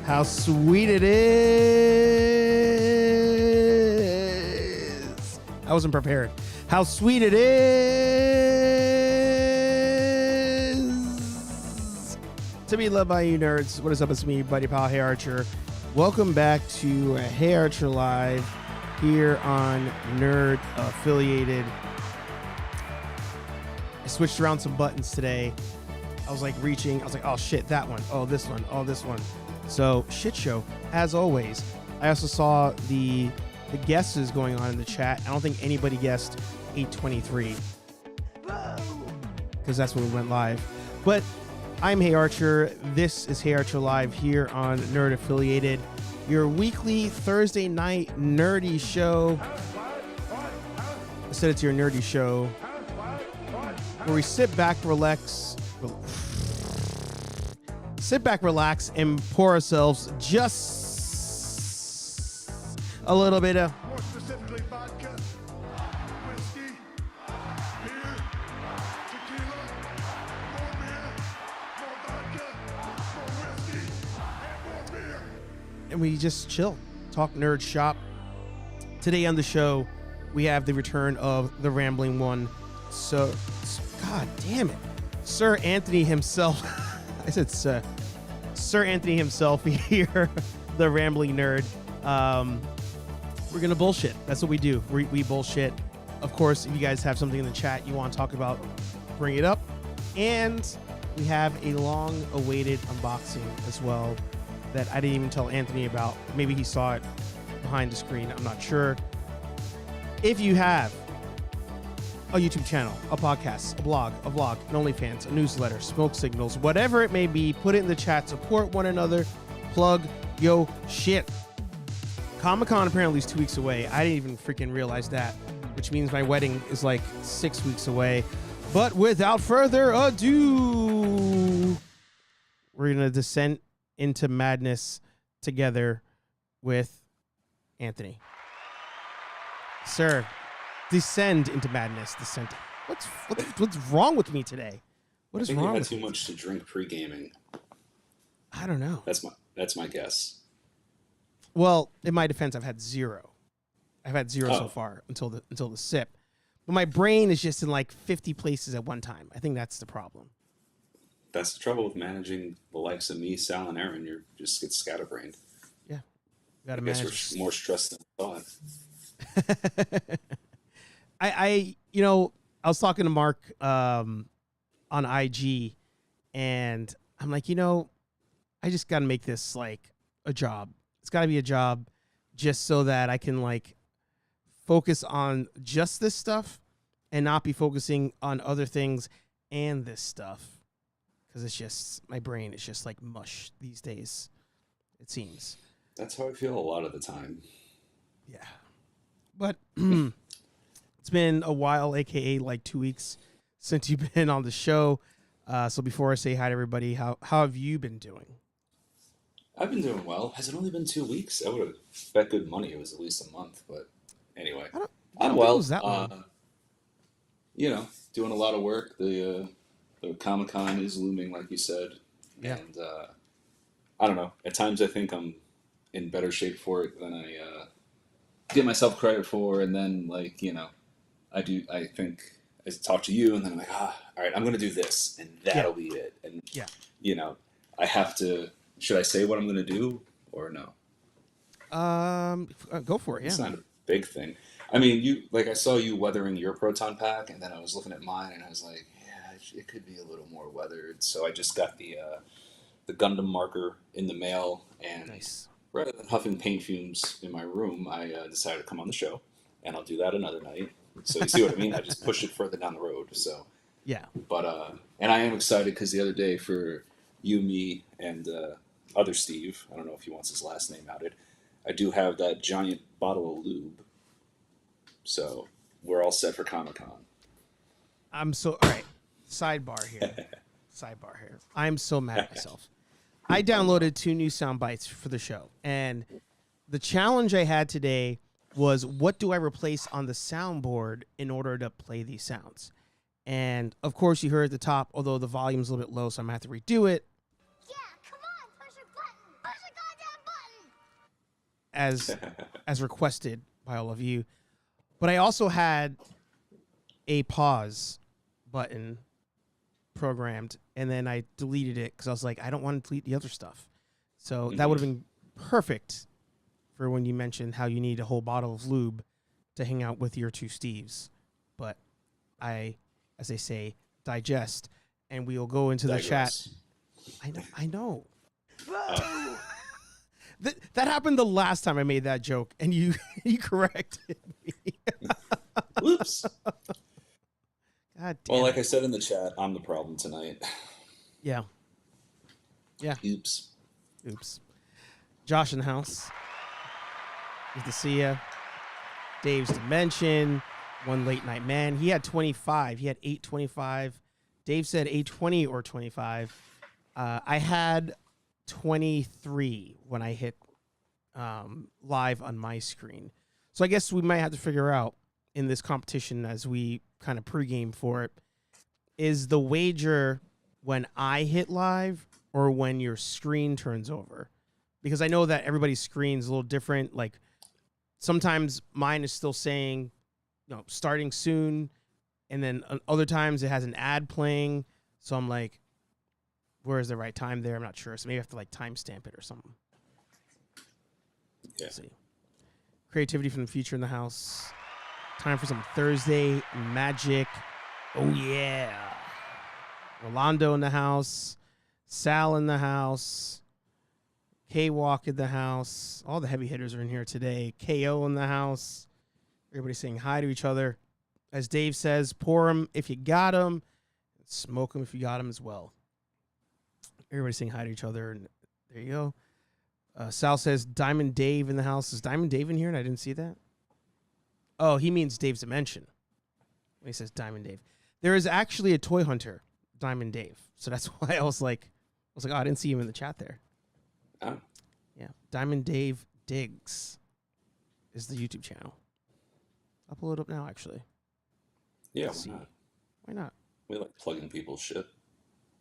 How sweet it is. I wasn't prepared. How sweet it is to be loved by you nerds. What is up? It's me, buddy pal HeyArcher. Welcome back to HeyArcher Live here on Nerd Affiliated. I switched around some buttons today. I was like reaching. I was like, oh shit, that one. Oh, this one. Oh, this one. So shit show as always. I also saw the guesses going on in the chat. I don't think anybody guessed 823 because that's when we went live. But I'm HeyArcher. This is HeyArcher Live here on Nerd Affiliated, your weekly Thursday night nerdy show. I said it's your nerdy show where we sit back, relax, and pour ourselves just a little bit of More specifically, vodka, whiskey, beer, tequila, more beer, more vodka, more whiskey, and more beer. and we just chill, talk nerd shop. Today on the show, we have the return of the Rambling One. So, God damn it, Sir Anthony himself. I said Sir Anthony himself here, the Rambling Nerd. We're gonna bullshit. That's what we do. We bullshit. Of course, if you guys have something in the chat you want to talk about, bring it up. And we have a long-awaited unboxing as well that I didn't even tell Anthony about. Maybe he saw it behind the screen. I'm not sure. If you have a YouTube channel, a podcast, a blog, an OnlyFans, a newsletter, smoke signals, whatever it may be, put it in the chat. Support one another. Plug yo shit. Comic-Con apparently is 2 weeks away. I didn't even freaking realize that, which means my wedding is like 6 weeks away. But without further ado, we're going to descend into madness together with Anthony. Sir, descend into madness. Descend. What's wrong with me today? What is I think wrong you had with too me? much to drink pre-gaming. I don't know. That's my guess. Well, in my defense, I've had zero. I've had zero so Oh. far until the sip. But my brain is just in like 50 places at one time. I think that's the problem. That's the trouble with managing the likes of me, Sal, and Aaron. You just get scatterbrained. Yeah. Gotta I guess manage. we're more stressed than I thought. I was talking to Mark on IG, and I'm like, I just got to make this like a job. It's got to be a job just so that I can like focus on just this stuff and not be focusing on other things and this stuff. Because it's just, my brain is just like mush these days, it seems. That's how I feel a lot of the time. Yeah. But it's been a while, aka like 2 weeks since you've been on the show. So before I say hi to everybody, how have you been doing? I've been doing well. Has it only been 2 weeks? I would have bet good money it was at least a month. But anyway, I don't I'm think it well. was that long. Doing a lot of work. The Comic-Con is looming, like you said. Yeah. And I don't know. At times I think I'm in better shape for it than I give myself credit for. And then, I think I talk to you and then I'm like, all right, I'm going to do this and that'll be it. And, I have to, should I say what I'm going to do or no? Go for it. Yeah. It's not a big thing. I mean, I saw you weathering your Proton pack and then I was looking at mine and I was like, yeah, it could be a little more weathered. So I just got the Gundam marker in the mail and Nice. rather than huffing paint fumes in my room, I decided to come on the show and I'll do that another night. So you see what I mean? I just pushed it further down the road. So Yeah. But and I am excited because the other day for you, me, and other Steve, I don't know if he wants his last name outed, I do have that giant bottle of lube. So we're all set for Comic-Con. All right. Sidebar here. I'm so mad at myself. I downloaded 2 new sound bites for the show, and the challenge I had today was, what do I replace on the soundboard in order to play these sounds? And of course, you heard at the top, although the volume's a little bit low, so I'm gonna have to redo it. Yeah, come on, push a button. Push a goddamn as requested by all of you. But I also had a pause button programmed, and then I deleted it because I was like, I don't want to delete the other stuff. So that would have been perfect for when you mentioned how you need a whole bottle of lube to hang out with your two Steves. But I, as they say, digest, and we'll go into the chat. I know. That happened the last time I made that joke, and you corrected me. Whoops. God damn. Well, like I said in the chat, I'm the problem tonight. Yeah. Oops. Josh in the house. Good to see ya. Dave's Dimension. One late night man. He had 25. He had 825. Dave said 820 or 25. I had 23 when I hit live on my screen. So I guess we might have to figure out in this competition as we kind of pregame for it, is the wager when I hit live or when your screen turns over? Because I know that everybody's screen is a little different. Like sometimes mine is still saying, starting soon. And then other times it has an ad playing. So I'm like, where is the right time there? I'm not sure. So maybe I have to like timestamp it or something. Yeah. Let's see. Creativity from the future in the house. Time for some Thursday magic. Oh, yeah. Rolando in the house. Sal in the house. K-Walk in the house. All the heavy hitters are in here today. KO in the house. Everybody saying hi to each other. As Dave says, pour them if you got them. Smoke them if you got them as well. Everybody saying hi to each other. And there you go. Sal says Diamond Dave in the house. Is Diamond Dave in here? And I didn't see that. Oh, he means Dave's Dimension when he says Diamond Dave. There is actually a toy hunter, Diamond Dave. So that's why I was like, oh, I didn't see him in the chat there. Oh. Yeah. Diamond Dave Diggs is the YouTube channel. I'll pull it up now, actually. Yeah, why not? Why not? We like plugging people's shit.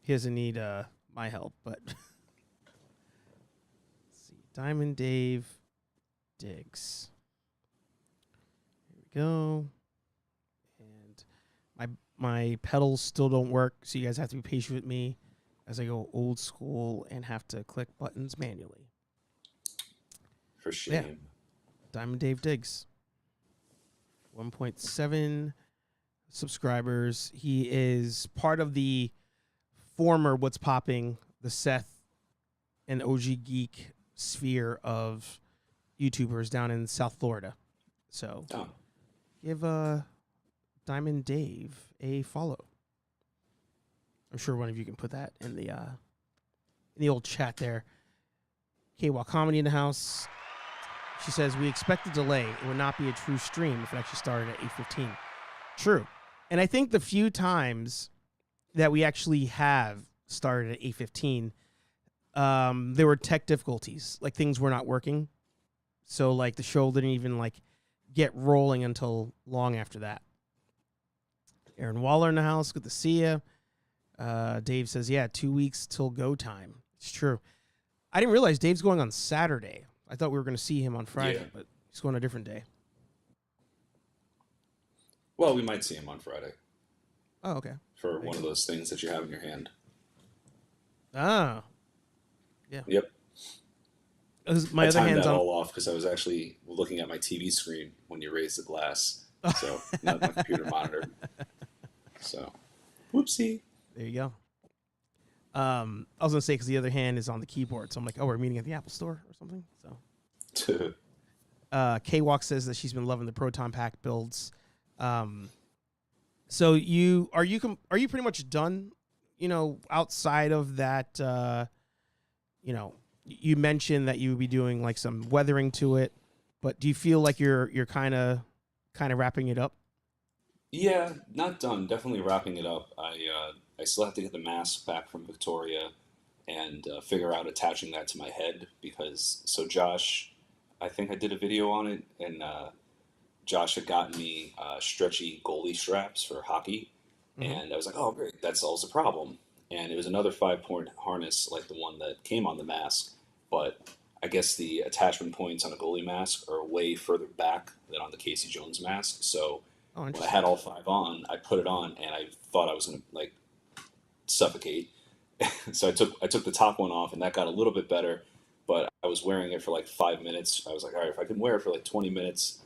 He doesn't need my help, but let's see. Diamond Dave Diggs. Here we go. And my pedals still don't work, so you guys have to be patient with me as I go old school and have to click buttons manually. For shame. Yeah. Diamond Dave Diggs. 1.7 subscribers. He is part of the former What's Popping, the Seth and OG Geek sphere of YouTubers down in South Florida. So give Diamond Dave a follow. I'm sure one of you can put that in the old chat there. KWA Comedy in the house. She says, we expect a delay. It would not be a true stream if it actually started at 8:15. True. And I think the few times that we actually have started at 8:15, there were tech difficulties. Like things were not working. So like the show didn't even like get rolling until long after that. Aaron Waller in the house. Good to see you. Dave says, yeah, 2 weeks till go time. It's true. I didn't realize Dave's going on Saturday. I thought we were going to see him on Friday, but he's going a different day. Well, we might see him on Friday. Oh, okay. For one of those things that you have in your hand. Ah. Yeah. Yep. My other hand's that on. all off because I was actually looking at my TV screen when you raised the glass. So, not my computer monitor. So, whoopsie. There you go. I was going to say because the other hand is on the keyboard. So I'm like, oh, we're meeting at the Apple Store or something. So, K-Walk says that she's been loving the Proton Pack builds. So are you pretty much done, outside of that, you mentioned that you would be doing like some weathering to it, but do you feel like you're kind of wrapping it up? Yeah, not done. Definitely wrapping it up. I still have to get the mask back from Victoria and figure out attaching that to my head so Josh, I think I did a video on it, and Josh had gotten me stretchy goalie straps for hockey, and I was like, oh, great, that solves the problem. And it was another 5-point harness like the one that came on the mask, but I guess the attachment points on a goalie mask are way further back than on the Casey Jones mask. So Oh, when I interesting. had all 5 on, I put it on and I thought I was gonna like suffocate. So I took the top one off and that got a little bit better. But I was wearing it for like 5 minutes. I was like, all right, if I can wear it for like 20 minutes,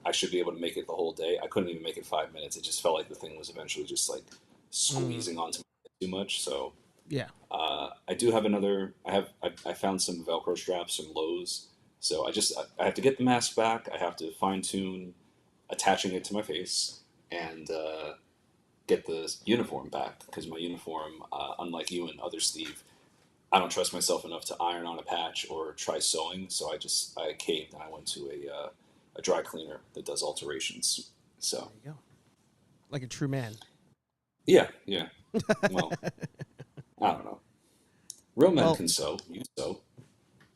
I should be able to make it the whole day. I couldn't even make it 5 minutes. It just felt like the thing was eventually just like squeezing onto me too much. So Yeah. I do have another. I found some Velcro straps from Lowe's. So I have to get the mask back. I have to fine tune attaching it to my face and get the uniform back because my uniform, unlike you and other Steve, I don't trust myself enough to iron on a patch or try sewing. So I caved and I went to a dry cleaner that does alterations. So There you go. Like a true man. yeah. Well, I don't know. Real men Well- can sew. You sew.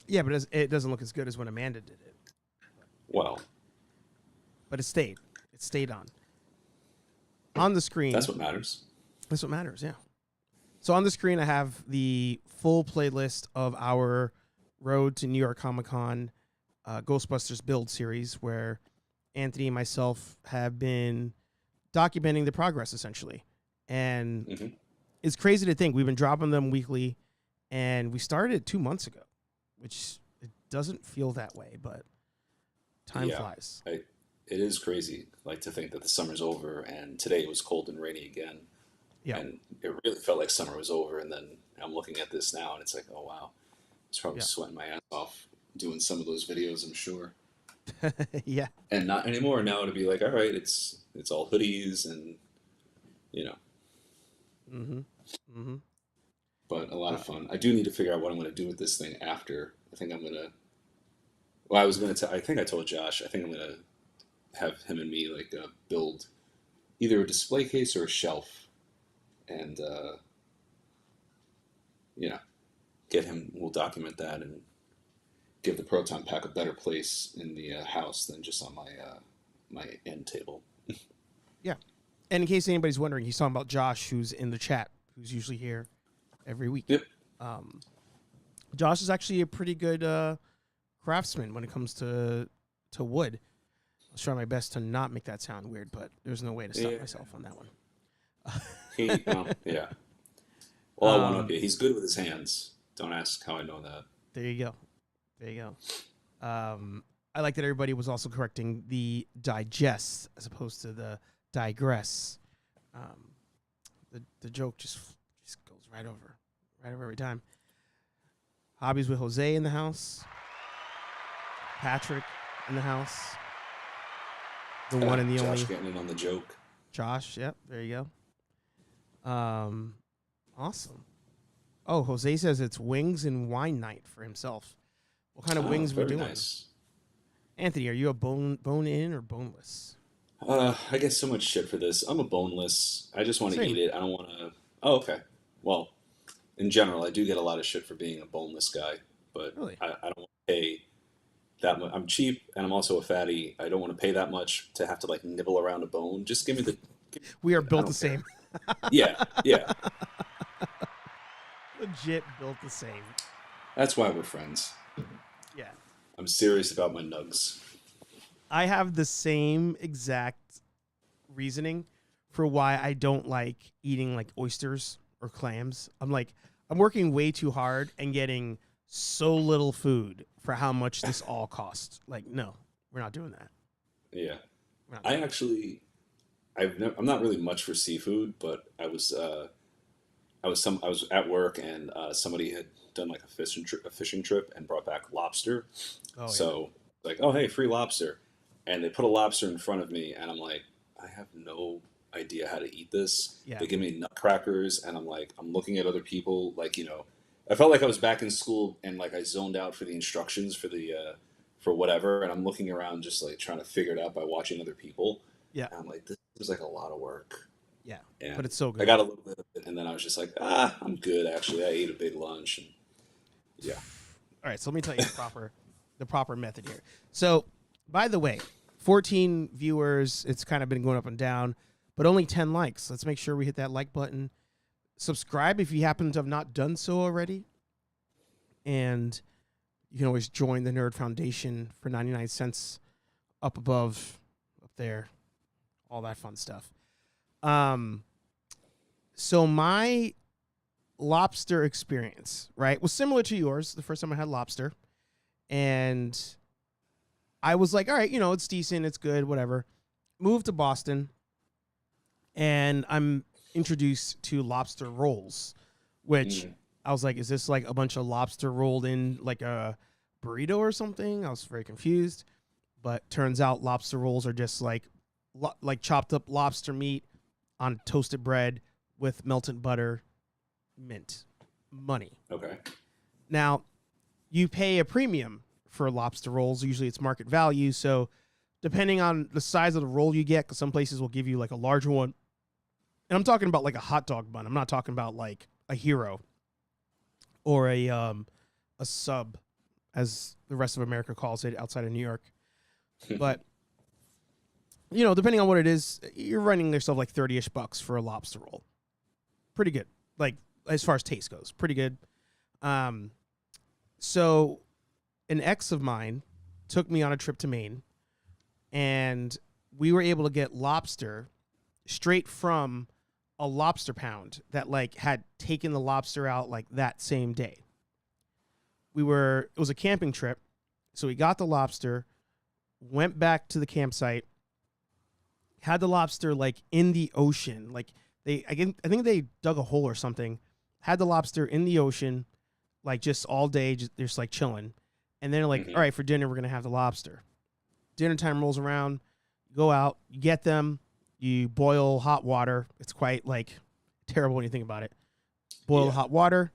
Yeah, but it doesn't look as good as when Amanda did it. Well, But it stayed. It stayed on. On the screen. that's what matters. That's what matters, yeah. So on the screen, I have the full playlist of our Road to New York Comic Con Ghostbusters build series, where Anthony and myself have been documenting the progress, essentially. And hmm it's crazy to think we've been dropping them weekly, and we started it 2 months ago, which it doesn't feel that way, but time Yeah. flies. It is crazy, like to think that the summer's over, and today it was cold and rainy again. Yeah. And it really felt like summer was over, and then I'm looking at this now, and it's like, oh wow, it's probably Yeah. sweating my ass off doing some of those videos, I'm sure. Yeah. And not anymore now to be like, all right, it's all hoodies and you know, Mm-hmm. Mm-hmm. but a lot of fun. I do need to figure out what I'm going to do with this thing after. I think I'm going to. Well, I was going to. I think I told Josh. I think I'm going to have him and me like build either a display case or a shelf, and you know, get him. We'll document that and give the Proton pack a better place in the house than just on my end table. Yeah. And in case anybody's wondering, he's talking about Josh, who's in the chat, who's usually here every week. Yep. Josh is actually a pretty good craftsman when it comes to wood. I'll try my best to not make that sound weird, but there's no way to stop Yeah. myself on that one. Yeah. Well, I one up you. He's good with his hands. Don't ask how I know that. There you go. There you go. I like that everybody was also correcting the digest as opposed to the digress. The joke just goes right over every time. Hobbies with Jose in the house. Patrick in the house. The one and the Josh only getting in on the joke. Josh. Yep, there you go. Awesome. Oh, Jose says it's wings and wine night for himself. What kind of wings we very doing? nice. Anthony, are you a bone in or boneless? I get so much shit for this. I'm a boneless. I just want to Same. eat it. I don't want to. Oh, okay. Well, in general, I do get a lot of shit for being a boneless guy, but Really? I don't want to pay that much. I'm cheap and I'm also a fatty. I don't want to pay that much to have to like nibble around a bone. Just give me the. We are I built don't the care. same. Yeah. Legit built the same. That's why we're friends. Yeah. I'm serious about my nugs. I have the same exact reasoning for why I don't like eating like oysters or clams. I'm working way too hard and getting so little food for how much this all costs. Like, no, we're not doing that. Yeah. We're not I doing actually, I'm not really much for seafood, but I was at work and somebody had done like a fishing trip and brought back lobster. Oh, yeah. So like, oh hey, free lobster, and they put a lobster in front of me, and I'm like, I have no idea how to eat this. Yeah. They give me nutcrackers, and I'm looking at other people, like I felt like I was back in school and like I zoned out for the instructions for the for whatever, and I'm looking around just like trying to figure it out by watching other people. Yeah. And I'm like, this is like a lot of work. Yeah. And But it's so good. I got a little bit of it, and then I was just like, I'm good actually. I ate a big lunch, and yeah. All right, so let me tell you the proper method here. So, by the way, 14 viewers, it's kind of been going up and down, but only 10 likes. Let's make sure we hit that like button. Subscribe if you happen to have not done so already. And You can always join the Nerd Foundation for 99 cents up above, up there, all that fun stuff. So my lobster experience, right, was similar to yours. The first time I had lobster, and I was like, all right, it's decent, it's good, whatever. Moved to Boston, and I'm introduced to lobster rolls, which I was like, is this like a bunch of lobster rolled in like a burrito or something? I was very confused, but turns out lobster rolls are just like chopped up lobster meat on toasted bread with melted butter, mint, money. Okay. Now, you pay a premium for lobster rolls. Usually it's market value. So depending on the size of the roll you get, because some places will give you like a larger one. And I'm talking about like a hot dog bun. I'm not talking about like a hero or a sub, as the rest of America calls it outside of New York. But, depending on what it is, you're running yourself like 30-ish bucks for a lobster roll. Pretty good. Like, as far as taste goes, pretty good. So an ex of mine took me on a trip to Maine, and we were able to get lobster straight from a lobster pound that like had taken the lobster out like that same day. It was a camping trip. So we got the lobster, went back to the campsite, had the lobster like in the ocean. Like I think they dug a hole or something, had the lobster in the ocean, like just all day, just like chilling. And then like, all right, for dinner, we're going to have the lobster. Dinner time rolls around, you go out, you get them, you boil hot water. It's quite like terrible when you think about it. Boil hot water,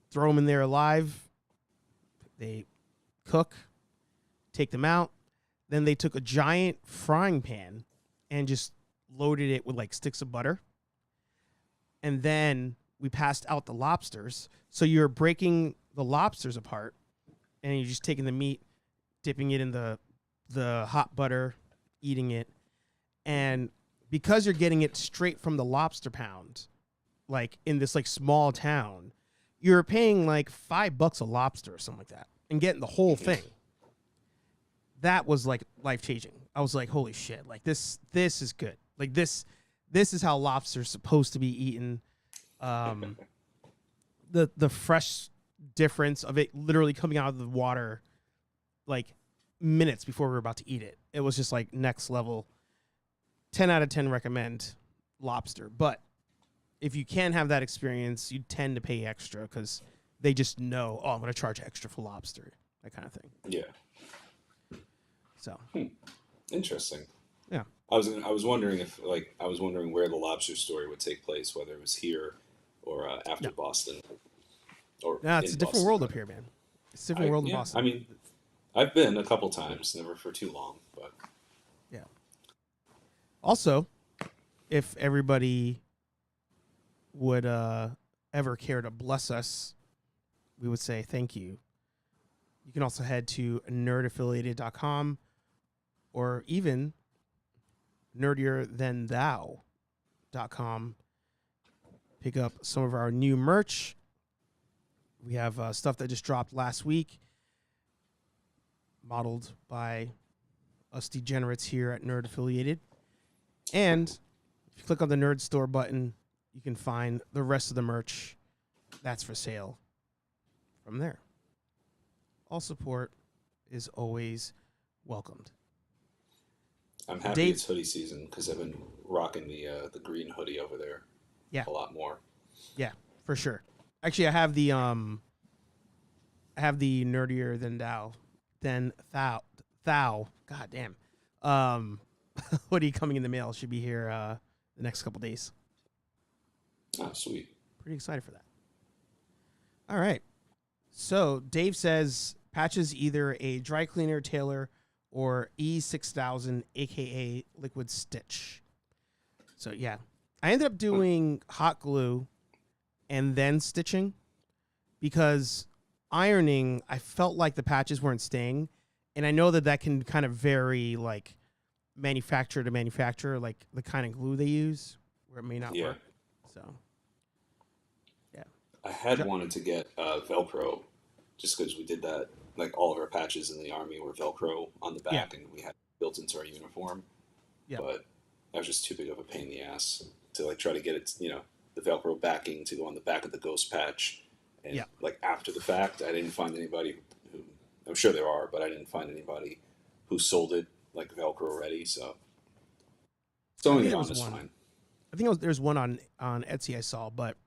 throw them in there alive. They cook, take them out. Then they took a giant frying pan and just loaded it with like sticks of butter. And then we passed out the lobsters. So you're breaking the lobsters apart, and you're just taking the meat, dipping it in the hot butter, eating it. And because you're getting it straight from the lobster pound, like in this like small town, you're paying like $5 a lobster or something like that and getting the whole thing. That was like life changing. I was like, holy shit, like this is good. Like this is how lobster's supposed to be eaten. The fresh difference of it literally coming out of the water like minutes before we were about to eat it. It was just like next level. 10 out of 10 recommend lobster. But if you can't have that experience, you tend to pay extra because they just know, I'm going to charge extra for lobster, that kind of thing. Yeah. So. Interesting. Yeah. I was wondering where the lobster story would take place, whether it was here or after Boston. Or no, it's a different Boston, world up here, man. It's a different world in Boston. I mean, I've been a couple times, never for too long, but yeah. Also, if everybody would ever care to bless us, we would say thank you. You can also head to nerdaffiliated.com or even nerdierthanthou.com. Pick up some of our new merch. We have stuff that just dropped last week, modeled by us degenerates here at Nerd Affiliated. And if you click on the Nerd Store button, you can find the rest of the merch that's for sale from there. All support is always welcomed. I'm happy it's hoodie season because I've been rocking the green hoodie over there. Yeah, a lot more. Yeah, for sure. Actually, I have the nerdier than thou. God damn. Hoodie coming in the mail. Should be here the next couple days. Oh, sweet. Pretty excited for that. All right. So Dave says Patches either a dry cleaner, tailor, or E6000, aka liquid stitch. So yeah, I ended up doing hot glue and then stitching because ironing, I felt like the patches weren't staying, and I know that can kind of vary like manufacturer to manufacturer, like the kind of glue they use, where it may not work. So yeah, I had wanted to get Velcro just because we did that like all of our patches in the army were Velcro on the back, Yeah. and we had built into our uniform. Yeah. But that was just too big of a pain in the ass to like try to get it, the Velcro backing to go on the back of the ghost patch. And Yeah. like after the fact, I didn't find anybody who, I'm sure there are, but I didn't find anybody who sold it like Velcro already. So I sewing think it there on was is one. fine. I think there's one on Etsy I saw, but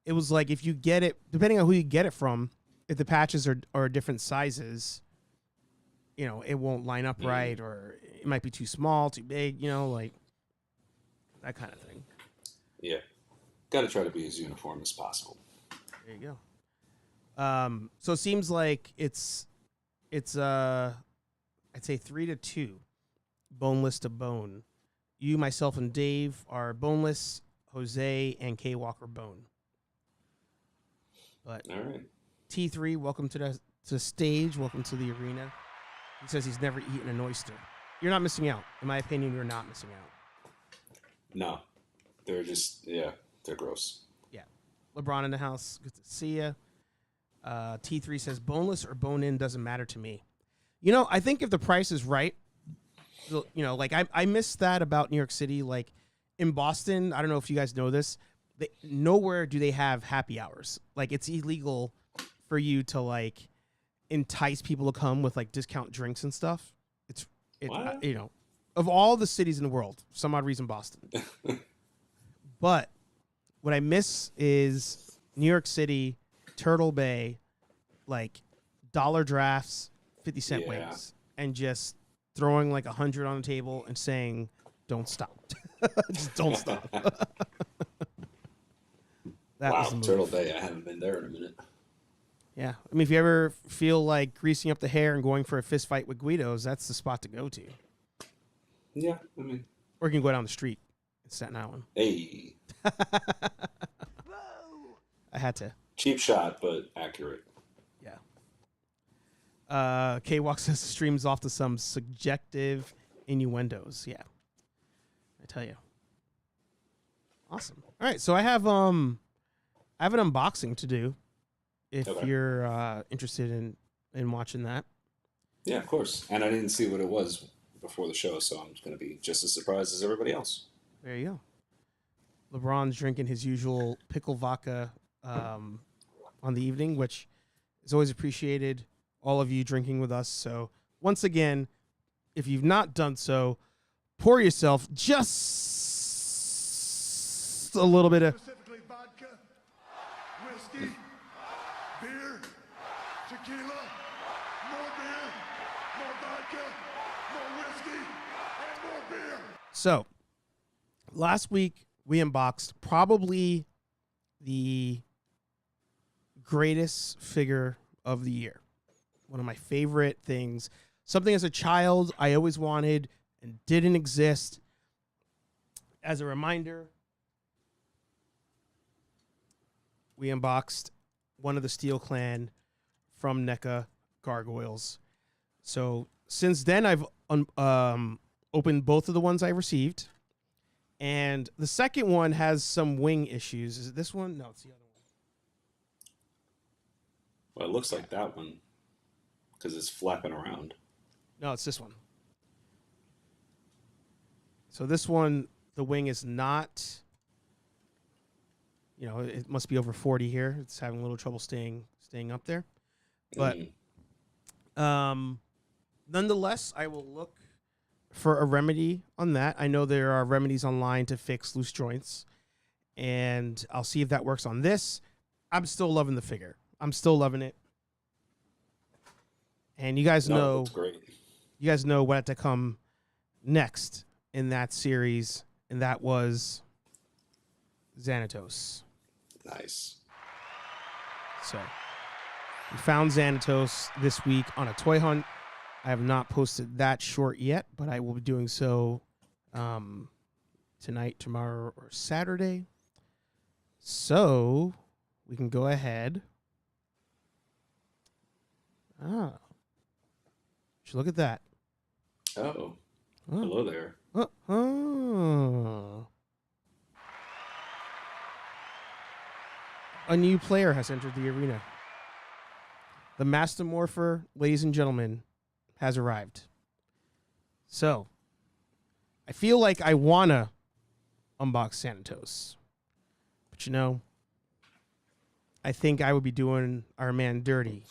it was like if you get it, depending on who you get it from, if the patches are different sizes, it won't line up right, or it might be too small, too big, like that kind of thing. Yeah, got to try to be as uniform as possible. There you go. So it seems like it's I'd say 3-2, boneless to bone. You, myself, and Dave are boneless. Jose and K Walker bone. But All right. T3, welcome to the stage. Welcome to the arena. He says he's never eaten an oyster. You're not missing out. In my opinion, you're not missing out. No, they're just they're gross. Yeah. LeBron in the house. Good to see you. T3 says boneless or bone in doesn't matter to me. I think if the price is right, like I miss that about New York City. Like in Boston, I don't know if you guys know this. Nowhere do they have happy hours. Like it's illegal for you to like entice people to come with like discount drinks and stuff. What? Of all the cities in the world, for some odd reason Boston. But what I miss is New York City, Turtle Bay, like dollar drafts, 50-cent wings, and just throwing like 100 on the table and saying, "Don't stop, just don't stop." That was the move. Turtle Bay. I haven't been there in a minute. Yeah, I mean, if you ever feel like greasing up the hair and going for a fist fight with Guidos, that's the spot to go to. Yeah, I mean, or you can go down the street in Staten Island. Hey, I had to. Cheap shot, but accurate. Yeah. K-Walk says the stream's off to some subjective innuendos. Yeah, I tell you. Awesome. All right, so I have an unboxing to do. If you're interested in watching that. Yeah, of course. And I didn't see what it was before the show, so I'm going to be just as surprised as everybody else. There you go. LeBron's drinking his usual pickle vodka on the evening, which is always appreciated, all of you drinking with us. So once again, if you've not done so, pour yourself just a little bit of... Specifically vodka, whiskey, beer, tequila, more beer, more vodka, more whiskey, and more beer. So, last week we unboxed probably the greatest figure of the year. One of my favorite things. Something as a child I always wanted and didn't exist. As a reminder, we unboxed one of the Steel Clan from NECA Gargoyles. So since then, I've opened both of the ones I received. And the second one has some wing issues. Is it this one? No, it's the other one. Well, it looks like that one because it's flapping around. No, it's this one. So this one, the wing is not, it must be over 40 here. It's having a little trouble staying up there. But nonetheless, I will look for a remedy on that. I know there are remedies online to fix loose joints, and I'll see if that works on this. I'm still loving the figure. I'm still loving it. And you guys know, that's great. You guys know what had to come next in that series, and that was Xanatos. Nice. So we found Xanatos this week on a toy hunt. I have not posted that short yet, but I will be doing so tonight, tomorrow, or Saturday. So we can go ahead. Look at that. Oh. Hello there. A new player has entered the arena. The Master Morpher, ladies and gentlemen, has arrived. So, I feel like I want to unbox Sanitos. But you know, I think I would be doing our man dirty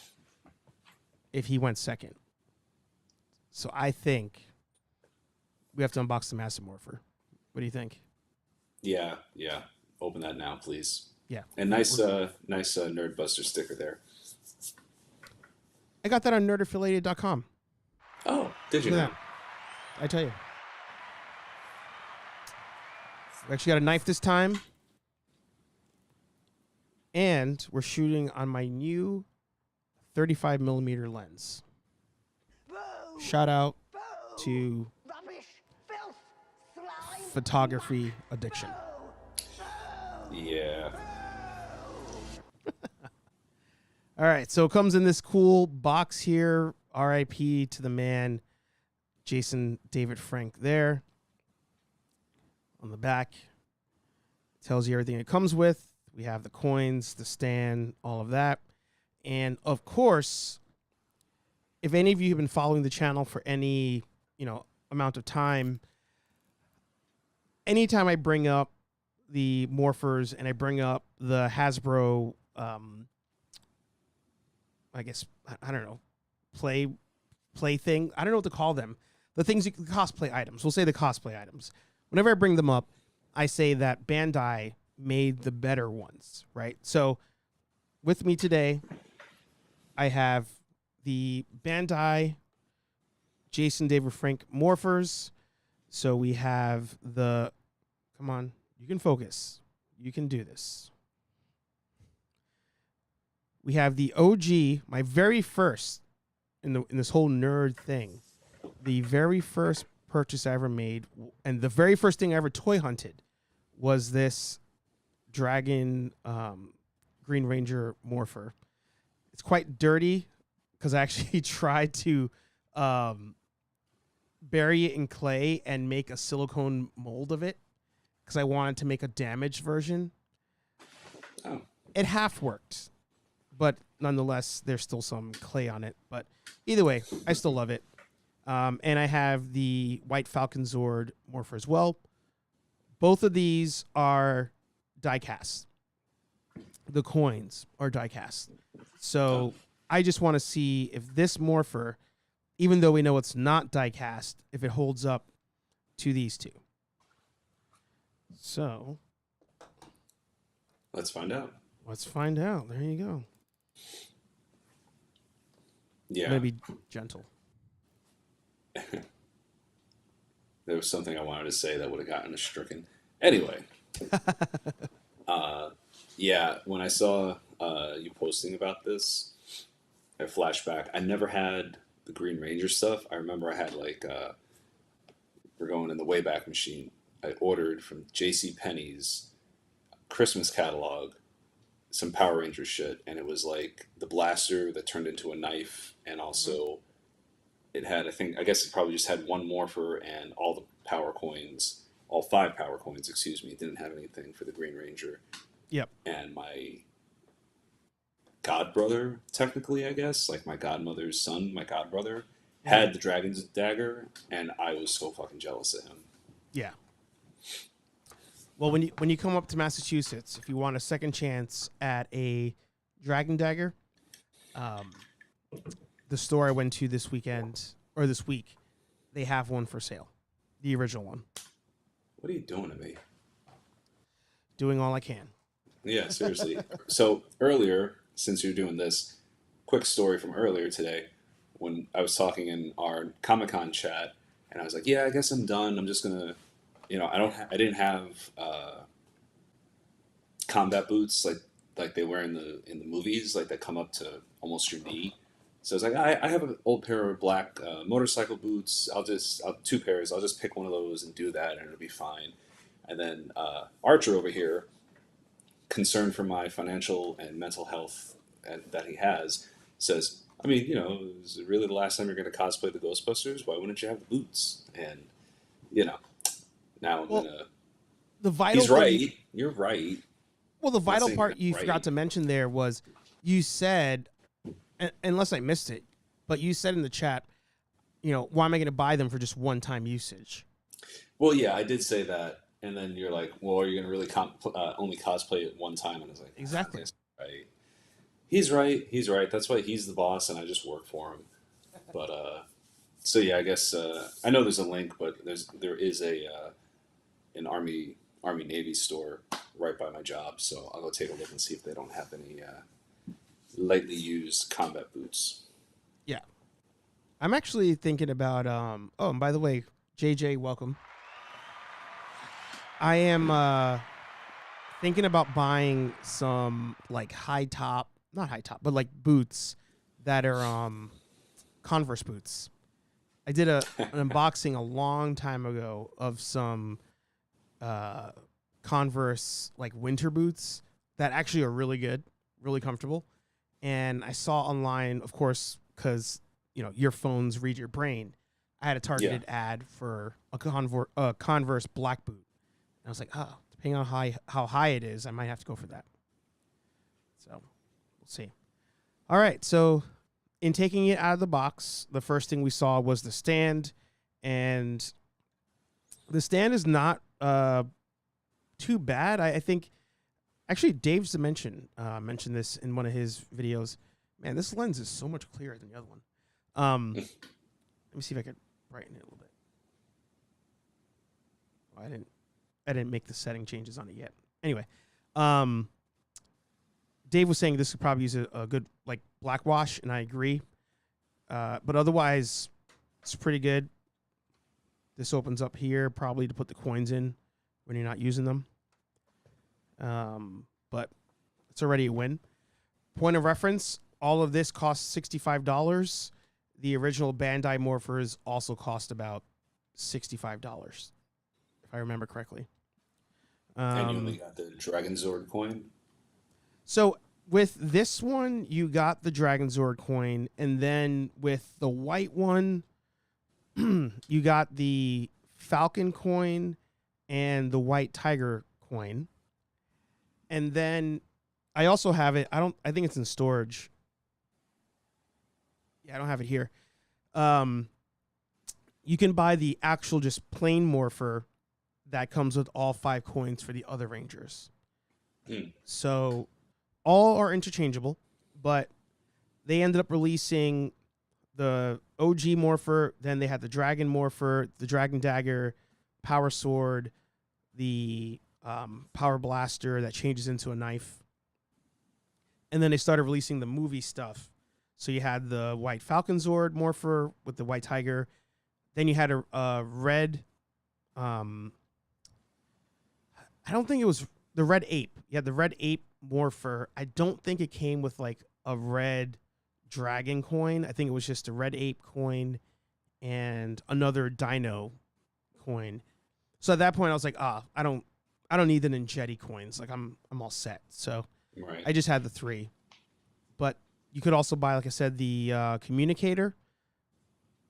if he went second. So I think we have to unbox the Master Morpher. What do you think? Yeah. Open that now, please. Yeah. And nice Nerdbuster sticker there. I got that on nerdaffiliated.com. Oh, did you? Look at that. I tell you. We actually got a knife this time. And we're shooting on my new 35 millimeter lens. Shout out to photography addiction. Yeah. All right, so it comes in this cool box here. R.I.P. to the man, Jason David Frank there. On the back, tells you everything it comes with. We have the coins, the stand, all of that. And, of course, if any of you have been following the channel for any, amount of time, anytime I bring up the Morphers and I bring up the Hasbro, I guess, I don't know, play thing. I don't know what to call them. The things, cosplay items. We'll say the cosplay items. Whenever I bring them up, I say that Bandai made the better ones, right? So with me today, I have the Bandai Jason David Frank Morphers. So we have the, come on, you can focus. You can do this. We have the OG, my very first in this whole nerd thing, the very first purchase I ever made, and the very first thing I ever toy hunted was this Dragon Green Ranger Morpher. It's quite dirty because I actually tried to bury it in clay and make a silicone mold of it because I wanted to make a damaged version. Oh. It half worked, but nonetheless, there's still some clay on it. But either way, I still love it. And I have the White Falcon Zord Morpher as well. Both of these are die-cast. The coins are die-cast. So I just want to see if this Morpher, even though we know it's not die-cast, if it holds up to these two. So Let's find out. let's find out. There you go. Yeah. Maybe gentle. There was something I wanted to say that would have gotten us stricken. Anyway. Yeah, when I saw you posting about this, I flashback. I never had the Green Ranger stuff. I remember I had we're going in the Wayback Machine. I ordered from J.C. Penney's Christmas catalog some Power Ranger shit, and it was like the blaster that turned into a knife, and also it had, I guess it probably just had one Morpher and all the power coins, all 5 power coins, excuse me. It didn't have anything for the Green Ranger. Yep. And my godbrother, technically, I guess, like my godmother's son, my godbrother, had the Dragon's Dagger, and I was so fucking jealous of him. Yeah. Well, when you come up to Massachusetts, if you want a second chance at a Dragon Dagger, the store I went to this weekend, or this week, they have one for sale. The original one. What are you doing to me? Doing all I can. Yeah, seriously. So earlier, since you're doing this, quick story from earlier today, when I was talking in our Comic-Con chat, and I was like, yeah, I guess I'm done. I'm just going to, I didn't have combat boots like they wear in the movies, like that come up to almost your knee. So I was like, I have an old pair of black motorcycle boots. I'll 2 pairs. I'll just pick one of those and do that, and it'll be fine. And then Archer over here, concerned for my financial and mental health that he has, says, I mean, is it really the last time you're going to cosplay the Ghostbusters? Why wouldn't you have the boots? And, now I'm going to... The vital He's right. You're right. Well, the vital part you right. forgot to mention there was you said unless I missed it, but you said in the chat, why am I going to buy them for just one-time usage? Well, yeah, I did say that, and then you're like, well, are you going to really only cosplay it one time? And I was like, Exactly. Right. He's right. He's right. That's why he's the boss, and I just work for him. But so yeah, I guess I know there's a link, but there is an Army Navy store right by my job, so I'll go take a look and see if they don't have any lightly used combat boots. Yeah, I'm actually thinking about. Oh, and by the way, JJ, welcome. I am thinking about buying some like not high top, but like boots that are Converse boots. I did an unboxing a long time ago of some Converse like winter boots that actually are really good, really comfortable. And I saw online, of course, because your phones read your brain. I had a targeted ad for a Converse black boot. And I was like, oh, depending on how high it is, I might have to go for that. So we'll see. All right, so in taking it out of the box, the first thing we saw was the stand, and the stand is not too bad. I think actually Dave's Dimension mentioned this in one of his videos. Man, this lens is so much clearer than the other one. Let me see if I could brighten it a little bit. Oh, I didn't make the setting changes on it yet. Anyway, Dave was saying this could probably use a good like black wash, and I agree. But otherwise, it's pretty good. This opens up here probably to put the coins in when you're not using them. But it's already a win. Point of reference, all of this costs $65. The original Bandai Morphers also cost about $65, if I remember correctly. And you only got the Dragon Zord coin? So with this one, you got the Dragon Zord coin, and then with the white one, you got the Falcon coin and the White Tiger coin. And then I also have it. I think it's in storage. Yeah, I don't have it here. You can buy the actual just plain Morpher that comes with all 5 coins for the other Rangers. So all are interchangeable, but they ended up releasing the OG Morpher, then they had the Dragon Morpher, the Dragon Dagger, Power Sword, the Power Blaster that changes into a knife. And then they started releasing the movie stuff. So you had the White Falcon Zord Morpher with the White Tiger. Then you had a red... I don't think it was the Red Ape. You had the Red Ape Morpher. I don't think it came with like a red dragon coin. I think it was just a Red Ape coin and another Dino coin. So at that point I was like, I don't need the Ninjetti coins. Like I'm all set. So right. I just had the 3. But you could also buy, like I said, the communicator.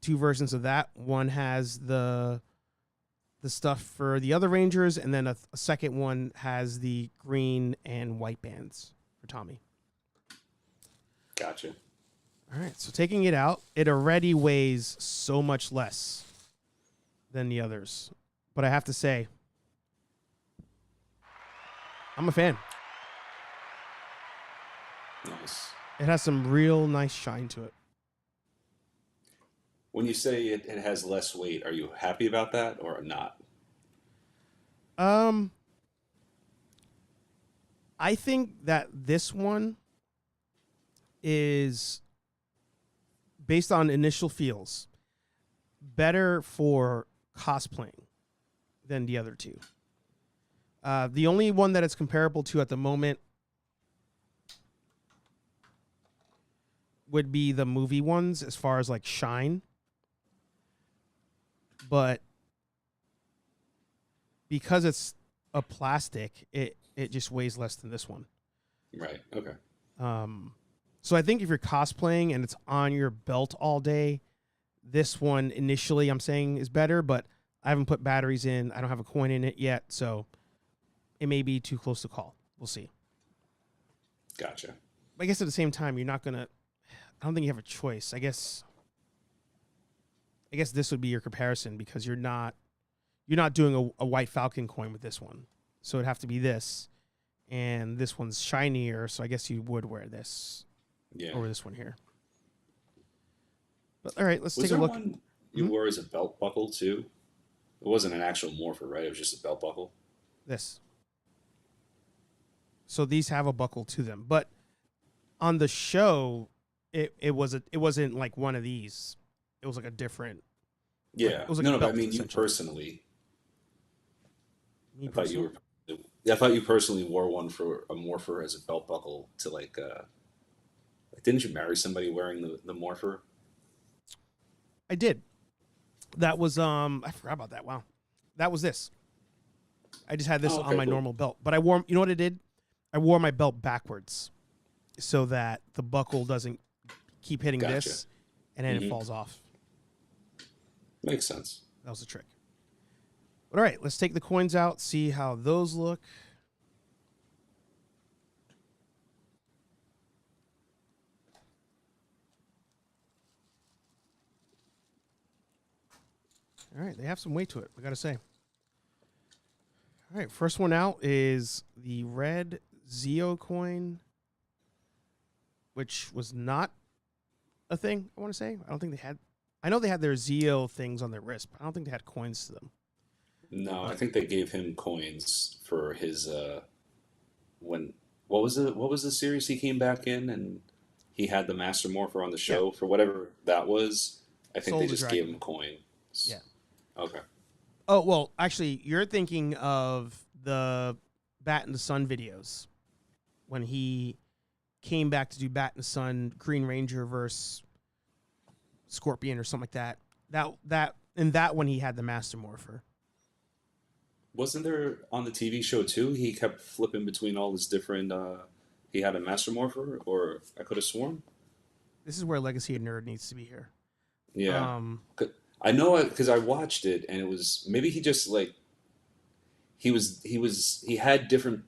2 versions of that. One has the stuff for the other Rangers, and then a second one has the green and white bands for Tommy. Gotcha. All right, so taking it out, it already weighs so much less than the others. But I have to say, I'm a fan. Nice. It has some real nice shine to it. When you say it has less weight, are you happy about that or not? I think that this one is, based on initial feels, better for cosplaying than the other 2. The only one that it's comparable to at the moment would be the movie ones as far as like shine. But because it's a plastic, it just weighs less than this one. Right. Okay. So I think if you're cosplaying and it's on your belt all day, this one initially I'm saying is better, but I haven't put batteries in. I don't have a coin in it yet, so it may be too close to call. We'll see. Gotcha. I guess at the same time, you're not going to... I don't think you have a choice. I guess this would be your comparison because you're not doing a White Falcon coin with this one. So it'd have to be this. And this one's shinier, so I guess you would wear this over this one here. But all right, let's take a look. One you wore as a belt buckle too? It wasn't an actual Morpher, right? It was just a belt buckle. This. So these have a buckle to them, but on the show, it wasn't like one of these. It was like a different. Yeah. It was like no, a but I belt, mean you essentially. personally. Me I thought you personally wore one for a Morpher as a belt buckle to like didn't you marry somebody wearing the Morpher? I did. That was I forgot about that. Wow. That was this. I just had this on my normal belt. But I wore, you know what I did? I wore my belt backwards so that the buckle doesn't keep hitting this and then it falls off. Makes sense. That was the trick. But all right, let's take the coins out, see how those look. All right, they have some weight to it, I got to say. All right, first one out is the red Zeo coin, which was not a thing, I want to say. I don't think they had... I know they had their Zeo things on their wrist, but I don't think they had coins to them. No, I think they gave him coins for his what was the series he came back in and he had the Master Morpher on the show for whatever that was. I think Soul they the just Dragon. gave him coins. Yeah. Okay. Oh, well, actually, you're thinking of the Bat in the Sun videos when he came back to do Bat in the Sun, Green Ranger versus Scorpion or something like that. That one he had the Master Morpher. Wasn't there on the TV show too? He kept flipping between all his different. He had a Master Morpher, or I could have sworn. This is where Legacy of Nerd needs to be here. Yeah, I know it because I watched it, and it was maybe he just like he had different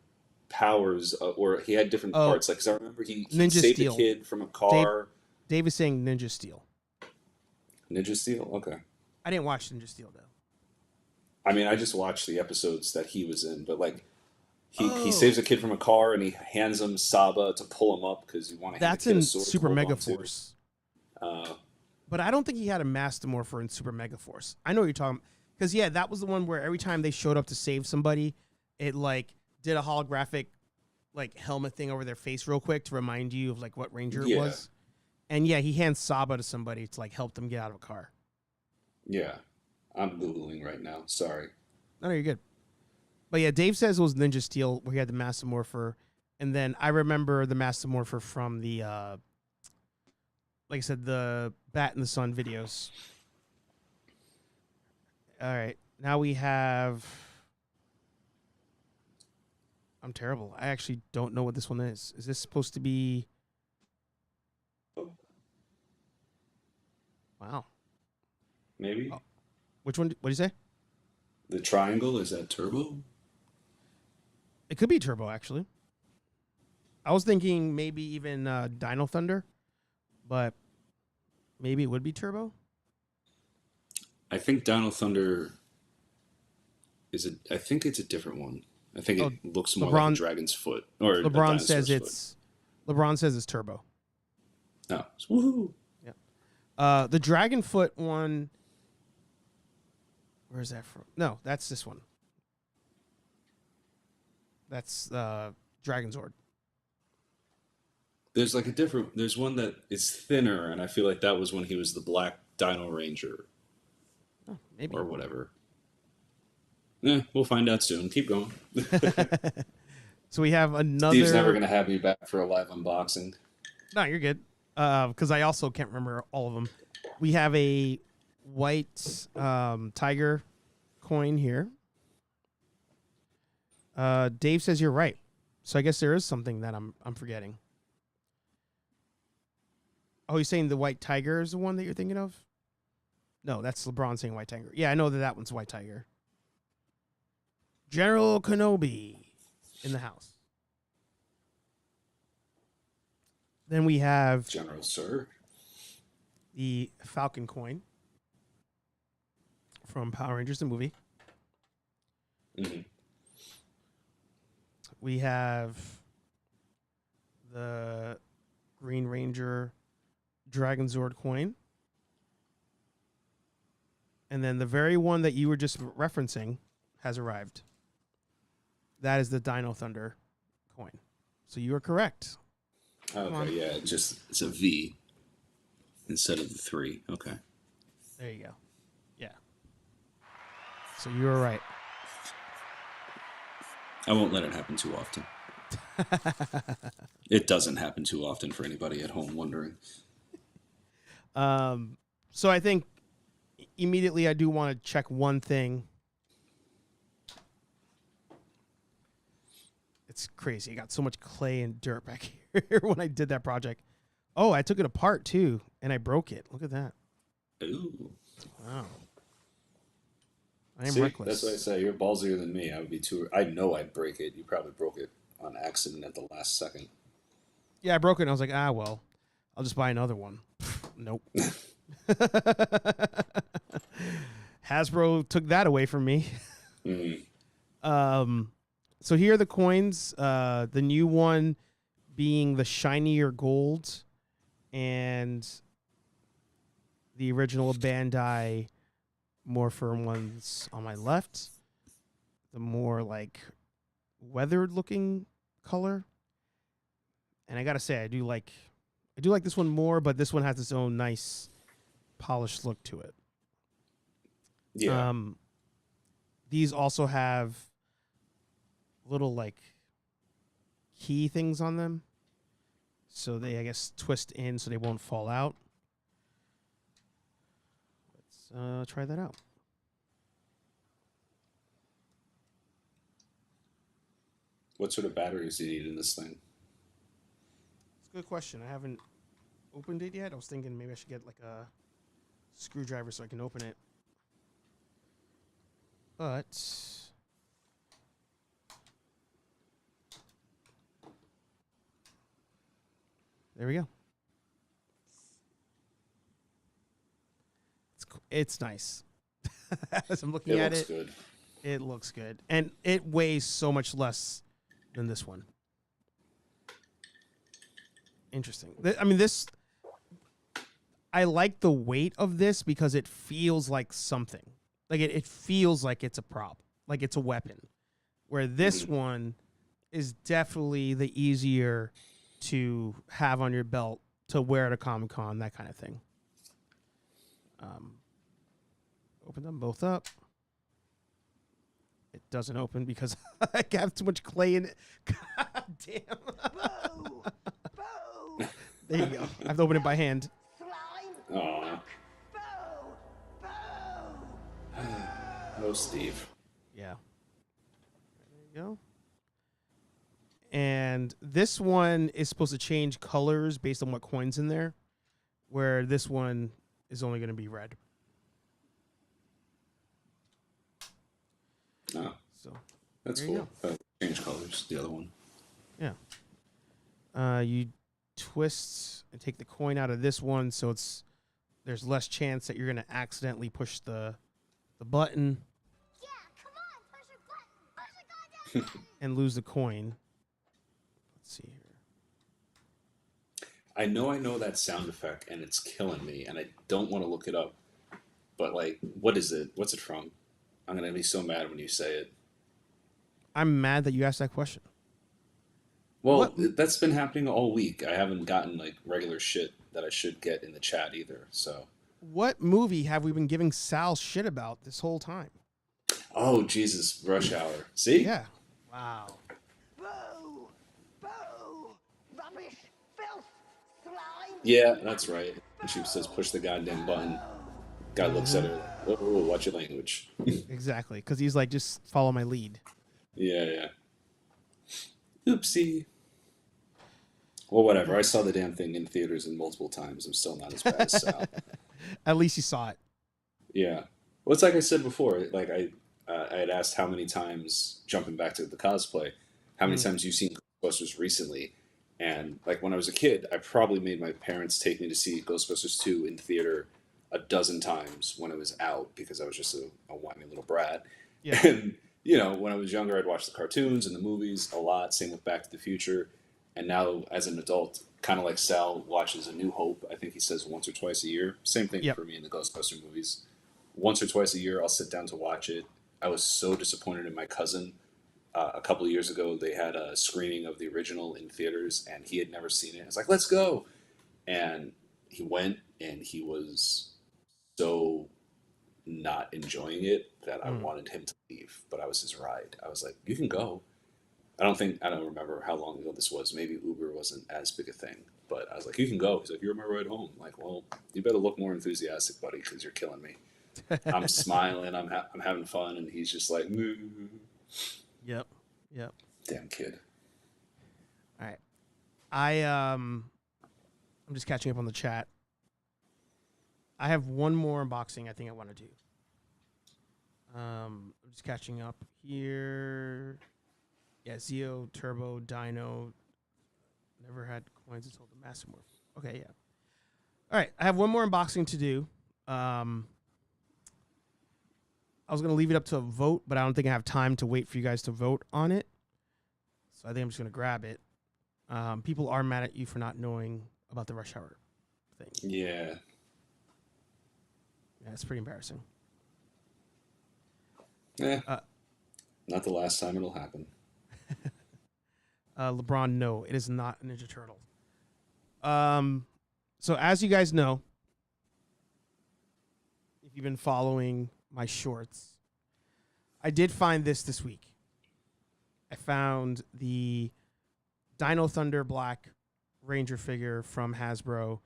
powers, or he had different parts. Like, because I remember he saved Steel. a kid from a car. Dave is saying Ninja Steel. Ninja Steel. Okay. I didn't watch Ninja Steel though. I mean, I just watched the episodes that he was in, but like he saves a kid from a car and he hands him Saba to pull him up because you want to. That's in Super Mega Force. Uh, But I don't think he had a Master Morpher in Super Mega Force. I know what you're talking because that was the one where every time they showed up to save somebody, it like did a holographic like helmet thing over their face real quick to remind you of like what Ranger it was. And he hands Saba to somebody to like help them get out of a car. Yeah. I'm Googling right now. Sorry. No, you're good. But yeah, Dave says it was Ninja Steel where he had the Master Morpher. And then I remember the Master Morpher from the, like I said, the Bat in the Sun videos. All right. Now we have... I'm terrible. I actually don't know what this one is. Is this supposed to be... Wow. Maybe. Oh. Which one? What do you say? The triangle, is that turbo? It could be turbo, actually. I was thinking maybe even Dino Thunder, but maybe it would be turbo. I think Dino Thunder I think it's a different one. I think it looks more like a dragon's foot. Or LeBron says it's turbo. No. Woohoo. Yeah. The dragon foot one. Where is that from? No, that's this one. That's Dragon Zord. There's like there's one that is thinner, and I feel like that was when he was the Black Dino Ranger. Oh, maybe. Or whatever. We'll find out soon. Keep going. So we have another... Steve's never going to have me back for a live unboxing. No, you're good. Because I also can't remember all of them. We have a white tiger coin here. Dave says you're right. So I guess there is something that I'm forgetting. Oh, he's saying the white tiger is the one that you're thinking of? No, that's LeBron saying white tiger. Yeah, I know that one's white tiger. General Kenobi in the house. Then we have... General Sir. the Falcon coin from Power Rangers the movie. Mhm. We have the Green Ranger Dragon Zord coin. And then the very one that you were just referencing has arrived. That is the Dino Thunder coin. So you are correct. Okay, yeah, it's a V instead of the 3. Okay. There you go. Yeah. So you were right. I won't let it happen too often. It doesn't happen too often for anybody at home wondering. So I think immediately I do want to check one thing. It's crazy. I got so much clay and dirt back here when I did that project. Oh, I took it apart too, and I broke it. Look at that. Ooh. Wow. I am See, reckless. that's what I say. You're ballsier than me. I would be too. I know I'd break it. You probably broke it on accident at the last second. Yeah, I broke it, and I was like, well, I'll just buy another one. Nope. Hasbro took that away from me. Mm. So here are the coins. The new one being the shinier gold, and the original Bandai Morpher ones on my left. The more like weathered looking color. And I gotta say, I do like this one more, but this one has its own nice polished look to it. Yeah. These also have little like key things on them, so they, I guess, twist in so they won't fall out. Let's try that out. What sort of batteries do you need in this thing? It's a good question. I haven't opened it yet. I was thinking maybe I should get like a screwdriver so I can open it. But there we go. It's nice. As I'm looking at it, Good. it looks good. And it weighs so much less than this one. Interesting. I mean, I like the weight of this because it feels like something. Like it feels like it's a prop, like it's a weapon. Where this one is definitely the easier to have on your belt to wear at a Comic-Con, that kind of thing. Open them both up. It doesn't open because I have too much clay in it. God damn. Boo! Boo! There you go. I have to open it by hand. Slime! Aw. Boo! Boo! No, Steve. Yeah. There you go. And this one is supposed to change colors based on what coin's in there, where this one is only going to be red. Oh, So that's There you cool. Change colors. The other one. yeah. You twist and take the coin out of this one, so there's less chance that you're going to accidentally push the button Yeah, come on, push your button! Push the goddamn button! and lose the coin. Let's see here. I know that sound effect, and it's killing me, and I don't want to look it up. But like, what is it? What's it from? I'm gonna be so mad when you say it. I'm mad that you asked that question. Well, What? that's been happening all week. I haven't gotten like regular shit that I should get in the chat either. So, What movie have we been giving Sal shit about this whole time? oh Jesus, Rush Hour. See? Yeah. Wow. Boo! Boo! Rubbish! Filth! Slime! Yeah, that's right. And she says, "Push the goddamn button." Guy looks at her. Whoa, whoa, whoa, watch your language. Exactly. Because he's like, just follow my lead. Yeah. Oopsie. Well, whatever. I saw the damn thing in theaters in multiple times. I'm still not as bad as Sal. At least you saw it. Yeah. Well, it's like I said before. Like I had asked how many times, jumping back to the cosplay, how many times you've seen Ghostbusters recently, And like when I was a kid, I probably made my parents take me to see Ghostbusters 2 in theater a dozen times when it was out because I was just a whiny little brat. Yeah. And, you know, when I was younger, I'd watch the cartoons and the movies a lot. Same with Back to the Future. And now, as an adult, kind of like Sal watches A New Hope. I think he says once or twice a year. Same thing Yep. for me in the Ghostbuster movies. Once or twice a year, I'll sit down to watch it. I was so disappointed in my cousin. A couple of years ago, they had a screening of the original in theaters, and he had never seen it. I was like, let's go. And he went, and he was so not enjoying it that I wanted him to leave, but I was his ride. I was like, you can go. I don't remember how long ago this was. Maybe Uber wasn't as big a thing, but I was like, you can go. He's like, you're my ride home. I'm like, well, you better look more enthusiastic, buddy, because you're killing me. I'm smiling, I'm having fun, and he's just like, moo. Yep. Damn kid. All right. I'm just catching up on the chat. I have one more unboxing I think I want to do. I'm just catching up here. Yeah, Zeo, Turbo, Dino. Never had coins until the Massive Morpher. Okay, yeah. All right, I have one more unboxing to do. I was going to leave it up to a vote, but I don't think I have time to wait for you guys to vote on it. So I think I'm just going to grab it. People are mad at you for not knowing about the Rush Hour thing. Yeah. Yeah, it's pretty embarrassing. Not the last time it'll happen. LeBron, no, it is not a Ninja Turtle. So as you guys know, if you've been following my shorts, I did find this week. I found the Dino Thunder Black Ranger figure from Hasbro,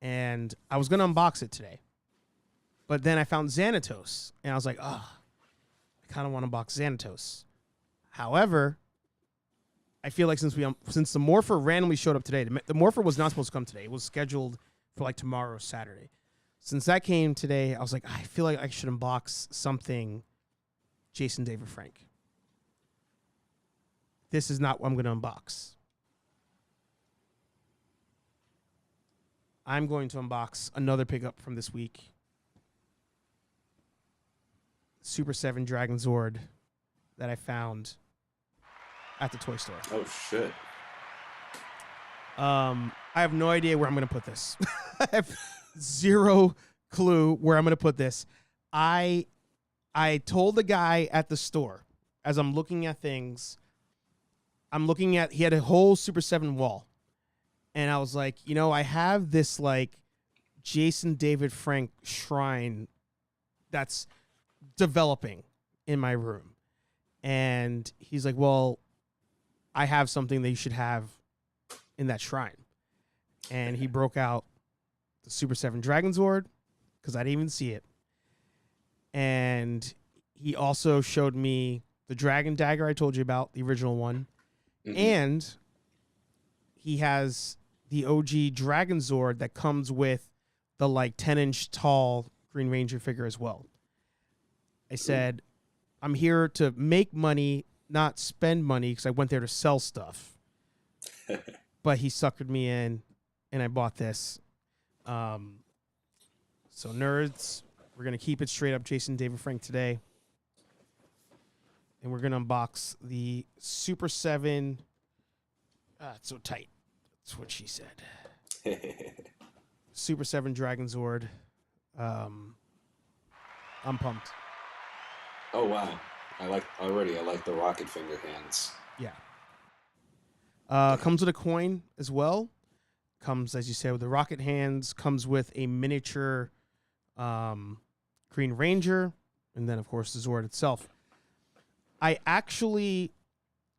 and I was going to unbox it today. But then I found Xanatos, and I was like, oh, I kind of want to unbox Xanatos. However, I feel like since the Morpher randomly showed up today, the Morpher was not supposed to come today. It was scheduled for like tomorrow, Saturday. Since that came today, I was like, I feel like I should unbox something Jason David Frank. This is not what I'm going to unbox. I'm going to unbox another pickup from this week. Super 7 Dragon Zord that I found at the toy store. Oh, shit. I have no idea where I'm going to put this. I have zero clue where I'm going to put this. I told the guy at the store, as I'm looking at things, he had a whole Super 7 wall. And I was like, I have this like Jason David Frank shrine that's developing in my room. And he's like, well, I have something that you should have in that shrine. And he broke out the Super 7 Dragon Zord, because I didn't even see it. And he also showed me the Dragon Dagger I told you about, the original one. Mm-hmm. And he has the OG Dragon Zord that comes with the like 10-inch tall Green Ranger figure as well. I said, I'm here to make money, not spend money, because I went there to sell stuff. But he suckered me in, and I bought this. So nerds, we're going to keep it straight up Jason David Frank today. And we're going to unbox the Super 7. It's so tight. That's what she said. Super 7 Dragon Zord. I'm pumped. Oh, wow. I like the rocket finger hands. Yeah. Comes with a coin as well. Comes, as you said, with the rocket hands. Comes with a miniature Green Ranger. And then, of course, the Zord itself. I actually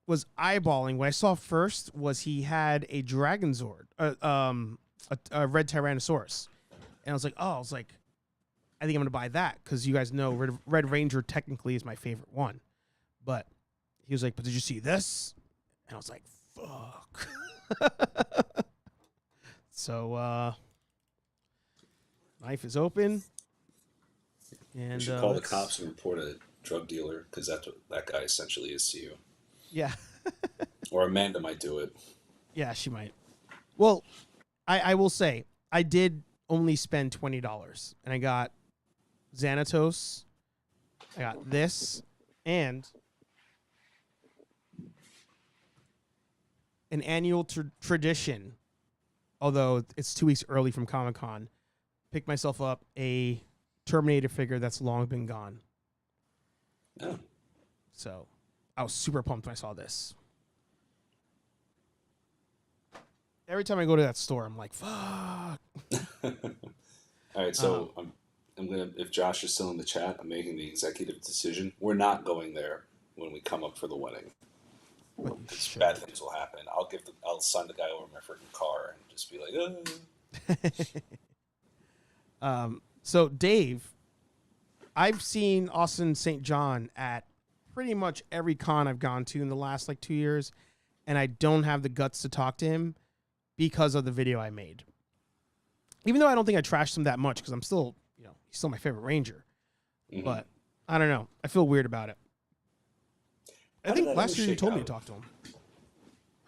was eyeballing. What I saw first was he had a Dragon Zord. A Red Tyrannosaurus. And I was like, I think I'm going to buy that, because you guys know Red Ranger technically is my favorite one. But he was like, but did you see this? And I was like, fuck. So, knife is open. And you should call the cops and report a drug dealer, because that's what that guy essentially is to you. Yeah. Or Amanda might do it. Yeah, she might. Well, I will say I did only spend $20, and I got Xanatos. I got this and an annual tradition. Although it's 2 weeks early from Comic-Con, picked myself up a Terminator figure that's long been gone. Oh. So I was super pumped when I saw this. Every time I go to that store, I'm like, fuck. All right, so I'm gonna. If Josh is still in the chat, I'm making the executive decision. We're not going there when we come up for the wedding. Bad things will happen. I'll sign the guy over my freaking car and just be like, So Dave, I've seen Austin St. John at pretty much every con I've gone to in the last 2 years, and I don't have the guts to talk to him because of the video I made. Even though I don't think I trashed him that much because I'm still, he's still my favorite Ranger. mm-hmm. But I don't know. I feel weird about it. I think last year you told me to talk to him.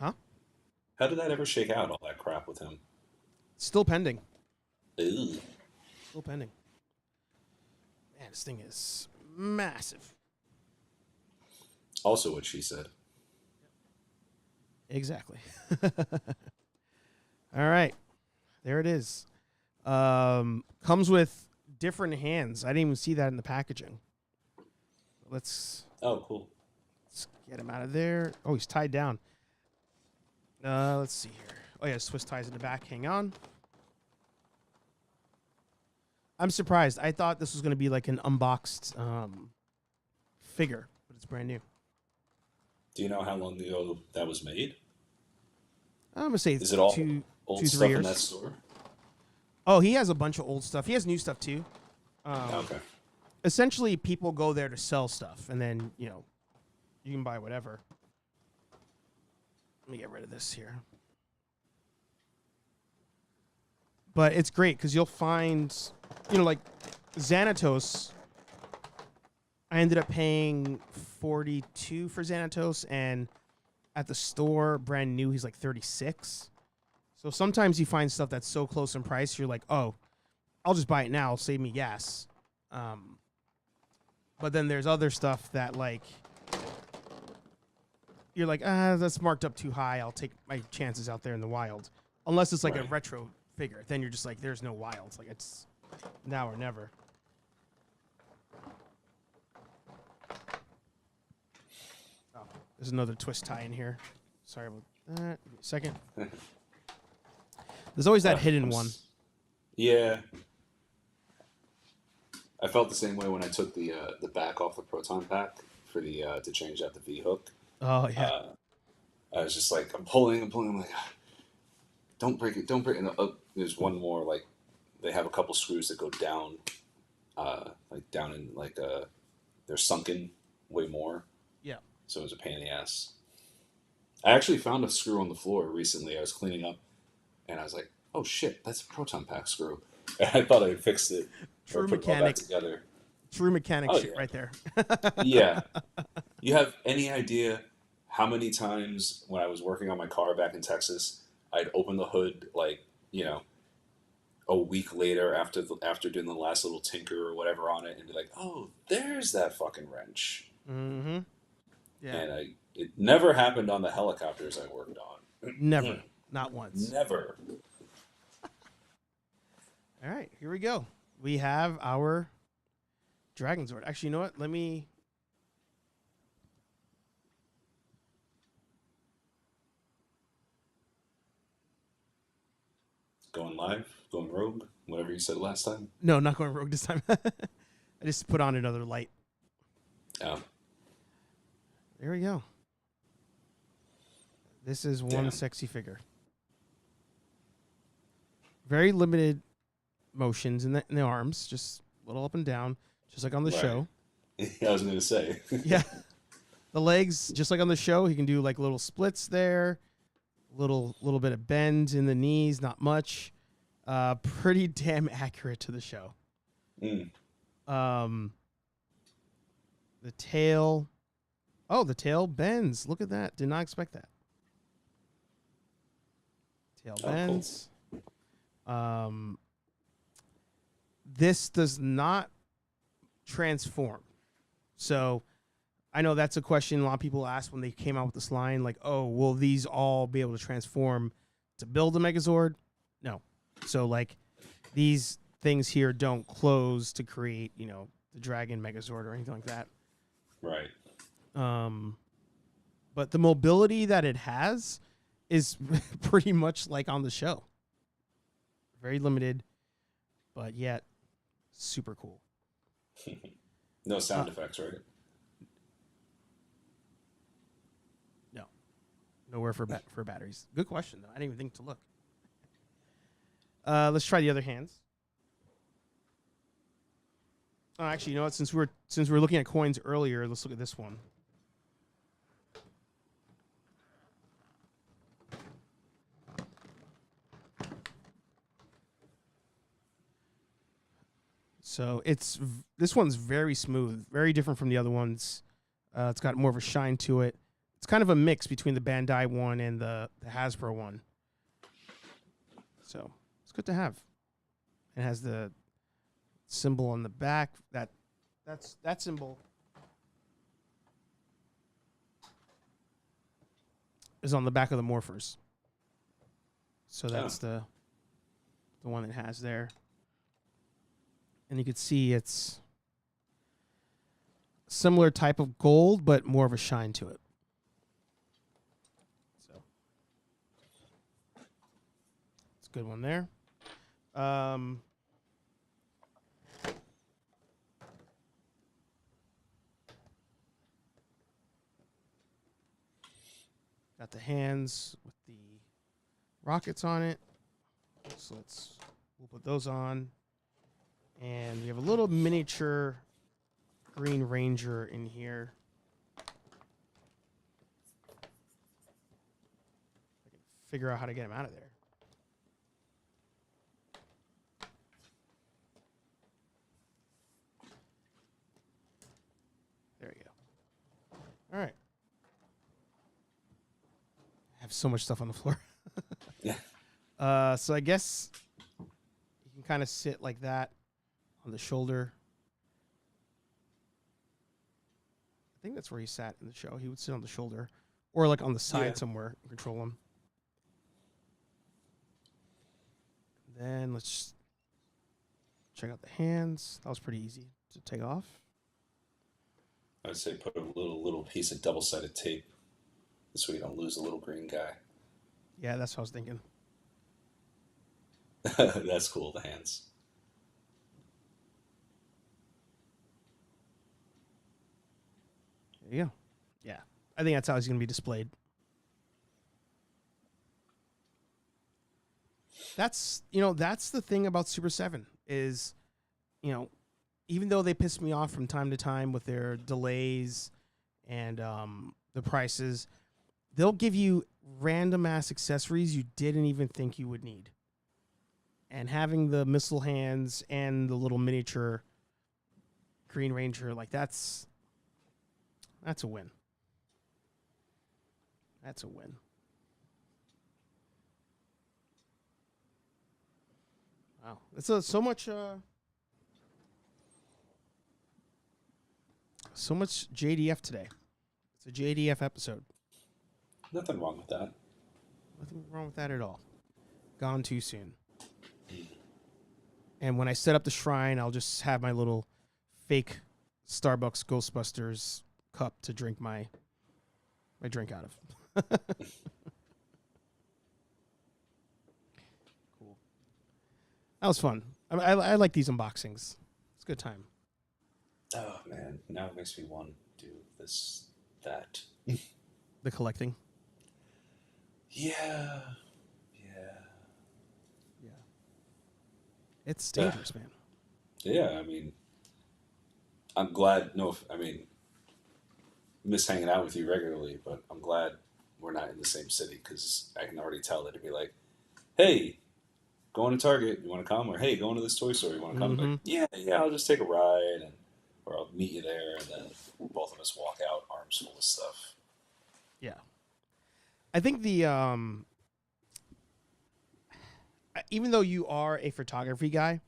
Huh? How did that ever shake out, all that crap with him? Still pending. Ew. Still pending. Man, this thing is massive. Also what she said. Exactly. All right. There it is. Comes with different hands. I didn't even see that in the packaging. Let's Cool. get him out of there. Oh, he's tied down. Let's see here. Oh, yeah, Swiss ties in the back. Hang on. I'm surprised. I thought this was going to be like an unboxed figure, but it's brand new. Do you know how long ago that was made? I'm going to say Is it all old stuff 3 years. in that store? Oh, he has a bunch of old stuff. He has new stuff, too. Okay. Essentially, people go there to sell stuff, and then, you can buy whatever. Let me get rid of this here. But it's great because you'll find, like Xanatos. I ended up paying $42 for Xanatos, and at the store, brand new, he's like $36. So sometimes you find stuff that's so close in price, you're like, oh, I'll just buy it now, save me gas. But then there's other stuff that you're like, that's marked up too high. I'll take my chances out there in the wild. Unless it's like a retro figure. Then you're just like, there's no wilds. Like, it's now or never. Oh, there's another twist tie in here. Sorry about that. Give me a second. There's always that hidden one. Yeah. I felt the same way when I took the back off the Proton pack for the to change out the V hook. Oh yeah. I was just like, I'm pulling. I'm like, don't break it. There's one more, they have a couple screws that go down, down in they're sunken way more. Yeah. So it was a pain in the ass. I actually found a screw on the floor recently. I was cleaning up, and I was like, oh shit, that's a Proton pack screw. And I thought I had fixed it. True put it all mechanic. back together. True mechanic shit yeah. right there. Yeah. You have any idea how many times when I was working on my car back in Texas, I'd open the hood a week later after doing the last little tinker or whatever on it and be like, oh, there's that fucking wrench. Mm-hmm. Yeah. And it never happened on the helicopters I worked on. Never. Not once. Never. All right, here we go. We have our Dragon Zord. Actually, you know what? Let me... Going live, going rogue, whatever you said last time. No, not going rogue this time. I just put on another light. Oh. There we go. This is one sexy figure. Very limited motions in the arms, just a little up and down, just like on the show. I was going to say. Yeah. The legs, just like on the show, he can do little splits there. Little bit of bend in the knees, not much. Pretty damn accurate to the show. Mm. The tail. Oh, the tail bends. Look at that. Did not expect that. tail Oh, cool. bends. This does not transform. So I know that's a question a lot of people asked when they came out with this line, like, oh, will these all be able to transform to build a Megazord? No. So, like, these things here don't close to create, you know, the Dragon Megazord or anything like that. Right. But the mobility that it has is pretty much like on the show. Very limited, but yet super cool. No sound effects, right? No, nowhere for batteries. Good question though. I didn't even think to look. Let's try the other hands. Oh, actually, you know what? Since we were looking at coins earlier, let's look at this one. So this one's very smooth, very different from the other ones. It's got more of a shine to it. It's kind of a mix between the Bandai one and the Hasbro one. So it's good to have. It has the symbol on the back. That symbol is on the back of the Morphers. So that's the one it has there. And you can see it's similar type of gold, but more of a shine to it. So it's a good one there. Got the hands with the rockets on it. So we'll put those on. And we have a little miniature Green Ranger in here. I can figure out how to get him out of there. There we go. All right. I have so much stuff on the floor. Yeah. So I guess you can kind of sit like that on the shoulder. I think that's where he sat in the show. He would sit on the shoulder or like on the side somewhere and control him. Then let's check out the hands. That was pretty easy to take off. I'd say put a little piece of double-sided tape. This way you don't lose the little green guy. Yeah, that's what I was thinking. That's cool, the hands. There you go. Yeah. I think that's how he's going to be displayed. That's the thing about Super 7 is, even though they piss me off from time to time with their delays and the prices, they'll give you random ass accessories you didn't even think you would need. And having the missile hands and the little miniature Green Ranger, like that's a win. That's a win. Wow. It's so much JDF today. It's a JDF episode. Nothing wrong with that. Nothing wrong with that at all. Gone too soon. And when I set up the shrine, I'll just have my little fake Starbucks Ghostbusters cup to drink my drink out of. Cool. That was fun. I like these unboxings. It's a good time. Oh, man. Now it makes me want to do this, that. The collecting. Yeah. It's dangerous, man. Yeah, I mean, I'm glad. Miss hanging out with you regularly, but I'm glad we're not in the same city because I can already tell that it'd be like, hey, going to Target, you want to come? Or hey, going to this toy store, you want to come? Mm-hmm. Like, yeah, I'll just take a ride, or I'll meet you there, and then both of us walk out arms full of stuff. Yeah. I think the even though you are a photography guy,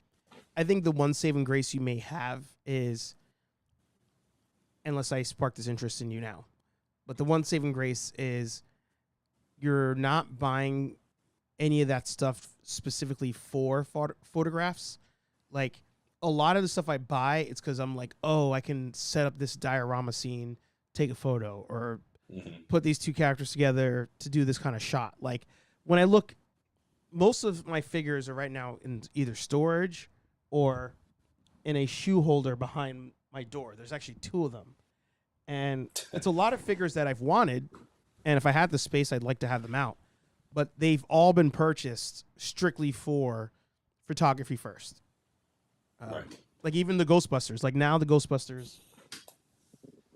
I think the one saving grace you may have is, unless I spark this interest in you now, but the one saving grace is you're not buying any of that stuff specifically for photographs. Like a lot of the stuff I buy, it's because I'm like, oh, I can set up this diorama scene, take a photo, or put these two characters together to do this kind of shot. Like when I look, most of my figures are right now in either storage or in a shoe holder behind my door. There's actually two of them. And it's a lot of figures that I've wanted. And if I had the space, I'd like to have them out. But they've all been purchased strictly for photography first. Right. Like even the Ghostbusters. Like now the Ghostbusters,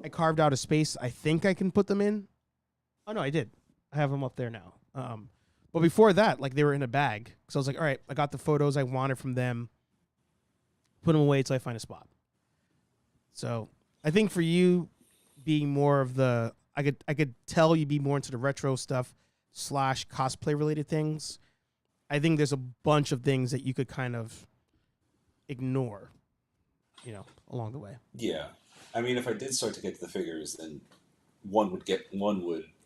I carved out a space I think I can put them in. Oh, no, I did. I have them up there now. But before that, like they were in a bag. So I was like, all right, I got the photos I wanted from them. Put them away until I find a spot. So I think for you being more of the, I could tell you be more into the retro stuff / cosplay related things. I think there's a bunch of things that you could kind of ignore, along the way. Yeah. I mean, if I did start to get to the figures, then one would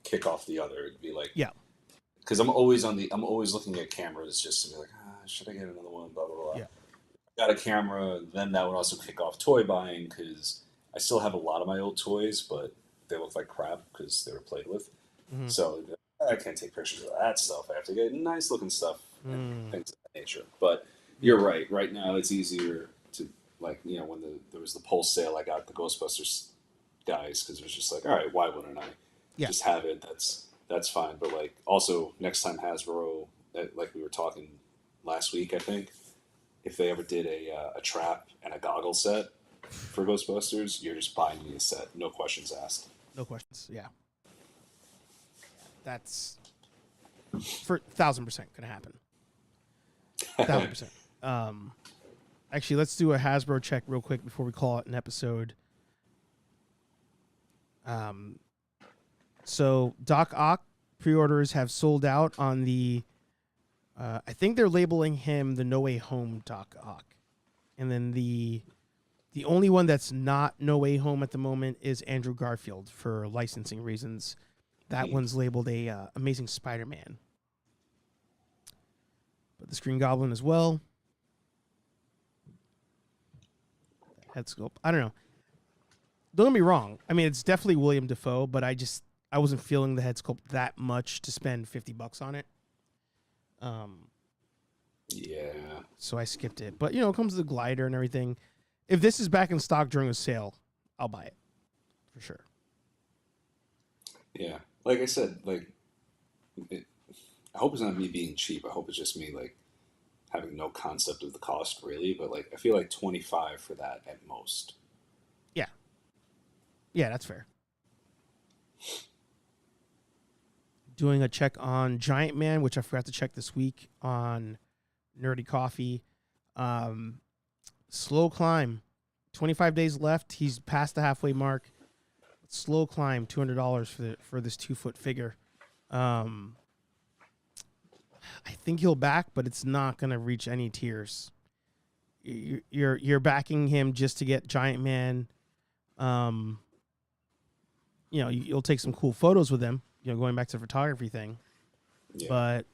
kick off the other. It'd be like, yeah, because I'm always looking at cameras just to be like, should I get another one? Blah blah blah. Yeah. Got a camera, then that would also kick off toy buying because I still have a lot of my old toys, but they look like crap because they were played with. Mm-hmm. So I can't take pictures of that stuff. I have to get nice looking stuff and things of that nature. But you're right. Right now, it's easier to when there was the Pulse sale, I got the Ghostbusters guys because it was just like, all right, why wouldn't I just have it? That's fine. But like also next time Hasbro, like we were talking last week, I think if they ever did a trap and a goggle set for Ghostbusters, you're just buying me a set, no questions asked. No questions. Yeah. That's for 1,000% gonna happen. 1,000%. Actually, let's do a Hasbro check real quick before we call it an episode. So Doc Ock pre-orders have sold out on the. I think they're labeling him the No Way Home Doc Ock, and then the only one that's not No Way Home at the moment is Andrew Garfield for licensing reasons. That one's labeled a Amazing Spider-Man. But the Green Goblin as well. Head sculpt. I don't know. Don't get me wrong. I mean, it's definitely William Dafoe, but I wasn't feeling the head sculpt that much to spend $50 on it. Yeah. So I skipped it. But, it comes with the glider and everything. If this is back in stock during a sale, I'll buy it. For sure. Yeah. Like I said, I hope it's not me being cheap. I hope it's just me, having no concept of the cost, really. But, I feel like $25 for that at most. Yeah. Yeah, that's fair. Doing a check on Giant Man, which I forgot to check this week on Nerdy Coffee. Slow climb. 25 days left. He's past the halfway mark. Slow climb, $200 for this 2-foot figure. I think he'll back, but it's not going to reach any tiers. You're backing him just to get Giant Man. You'll take some cool photos with him. Going back to the photography thing, but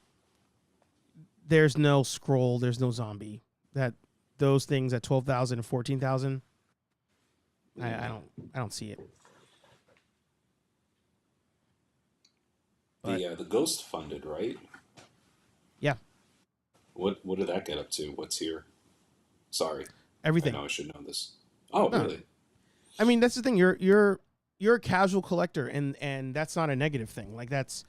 there's no scroll, there's no zombie. Those things at 12,000 and 14,000. I don't see it. But, the Ghost funded, right? Yeah. What did that get up to? What's here? Sorry, everything. I know I should know this. Oh, no. Really? I mean, that's the thing. You're a casual collector, and that's not a negative thing. That's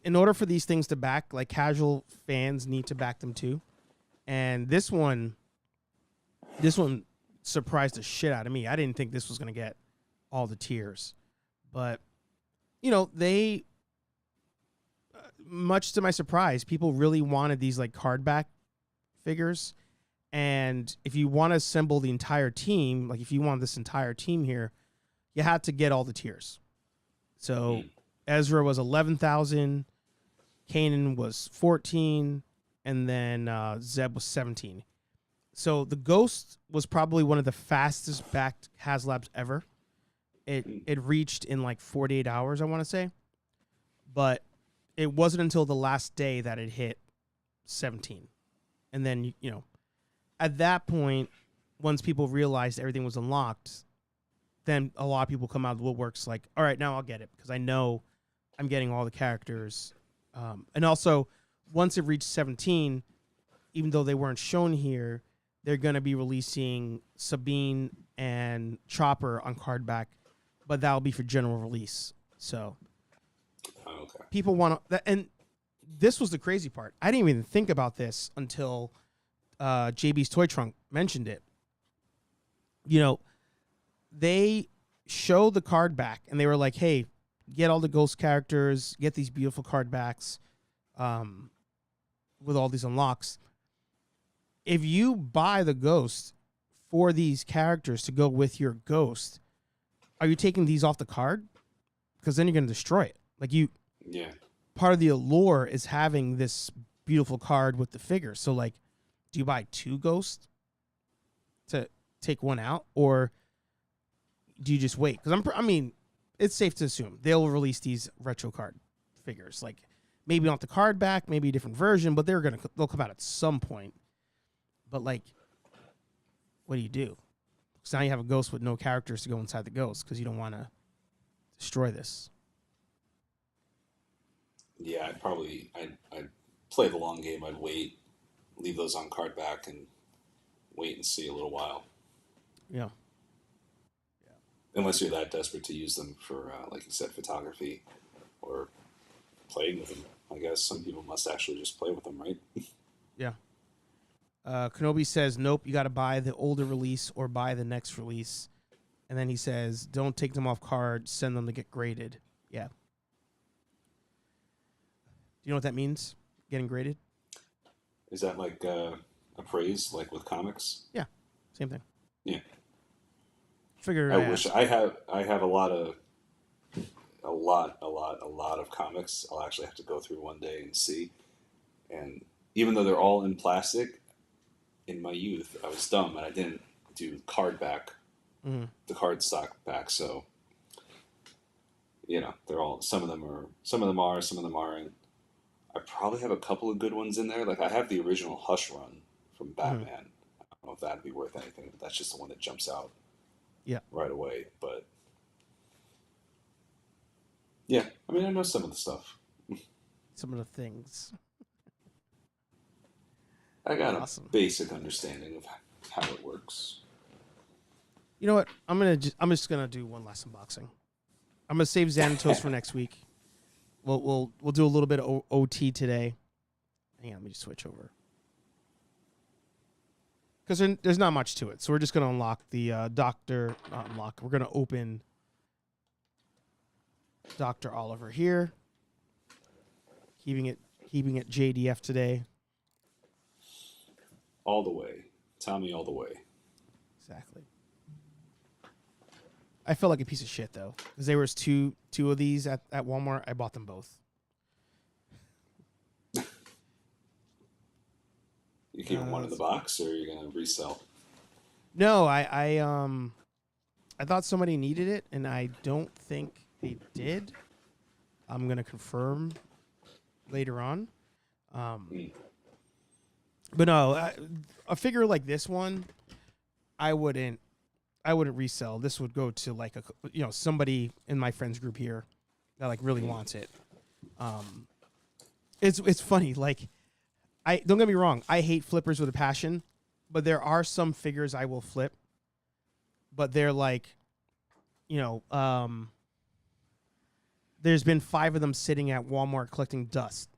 in order for these things to back, casual fans need to back them too. And this one surprised the shit out of me. I didn't think this was going to get all the tiers, but they, much to my surprise, people really wanted these card back figures. And if you want to assemble the entire team, if you want this entire team here, you had to get all the tiers. So Ezra was 11,000, Kanan was 14, and then Zeb was 17. So the Ghost was probably one of the fastest backed HasLabs ever. It reached in like 48 hours, I want to say. But it wasn't until the last day that it hit 17. And then, you know, at that point, once people realized everything was unlocked, then a lot of people come out of the woodworks like, all right, now I'll get it because I know I'm getting all the characters. And also, once it reached 17, even though they weren't shown here, they're going to be releasing Sabine and Chopper on card back, but that'll be for general release. So Okay. people want to, and this was the crazy part. I didn't even think about this until JB's Toy Trunk mentioned it. You know, they showed the card back and they were like, hey, get all the Ghost characters, get these beautiful card backs with all these unlocks. If you buy the Ghost for these characters to go with your Ghost, are you taking these off the card? Because then you're going to destroy it. Like Yeah. part of the allure is having this beautiful card with the figure. So like, do you buy 2 Ghosts to take one out, or do you just wait? Because I mean, it's safe to assume they'll release these retro card figures. Like maybe not the card back, maybe a different version, but they'll come out at some point. But like, what do you do? Because now you have a Ghost with no characters to go inside the Ghost because you don't want to destroy this. Yeah, I'd play the long game. I'd wait, leave those on card back, and wait and see a little while. Yeah. Unless you're that desperate to use them for, like you said, photography or playing with them. I guess some people must actually just play with them, right? Yeah. Kenobi says, nope, you got to buy the older release or buy the next release. And then he says, don't take them off card, send them to get graded. Yeah. Do you know what that means? Getting graded? Is that like appraised, like with comics? Yeah. Same thing. Yeah. Figure I wish I have a lot of comics. I'll actually have to go through one day and see. And even though they're all in plastic, in my youth I was dumb and I didn't do card back, the card stock back. So you know, they're all some of them aren't. I probably have a couple of good ones in there. Like I have the original Hush run from Batman. I don't know if that'd be worth anything, but that's just the one that jumps out. Yeah. Right away, but yeah, I mean, I know some of the stuff. Some of the things. I got Awesome. a basic understanding of how it works. You know what? I'm just gonna do one last unboxing. I'm gonna save Xanatos for next week. We'll do a little bit of OT today. Hang on, let me just switch over. Because there's not much to it, so we're just gonna unlock the We're gonna open Dr. Oliver here. Keeping it JDF today. All the way, Tommy, all the way. Exactly. I felt like a piece of shit though, because there was two of these at Walmart. I bought them both. You keeping one in the box, or are you gonna resell? No, I thought somebody needed it, and I don't think they did. I'm gonna confirm later on. But no, a figure like this one, I wouldn't resell. This would go to like somebody in my friends group here that like really wants it. It's funny. Like, I don't get me wrong. I hate flippers with a passion, but there are some figures I will flip. But they're like, there's been 5 of them sitting at Walmart collecting dust,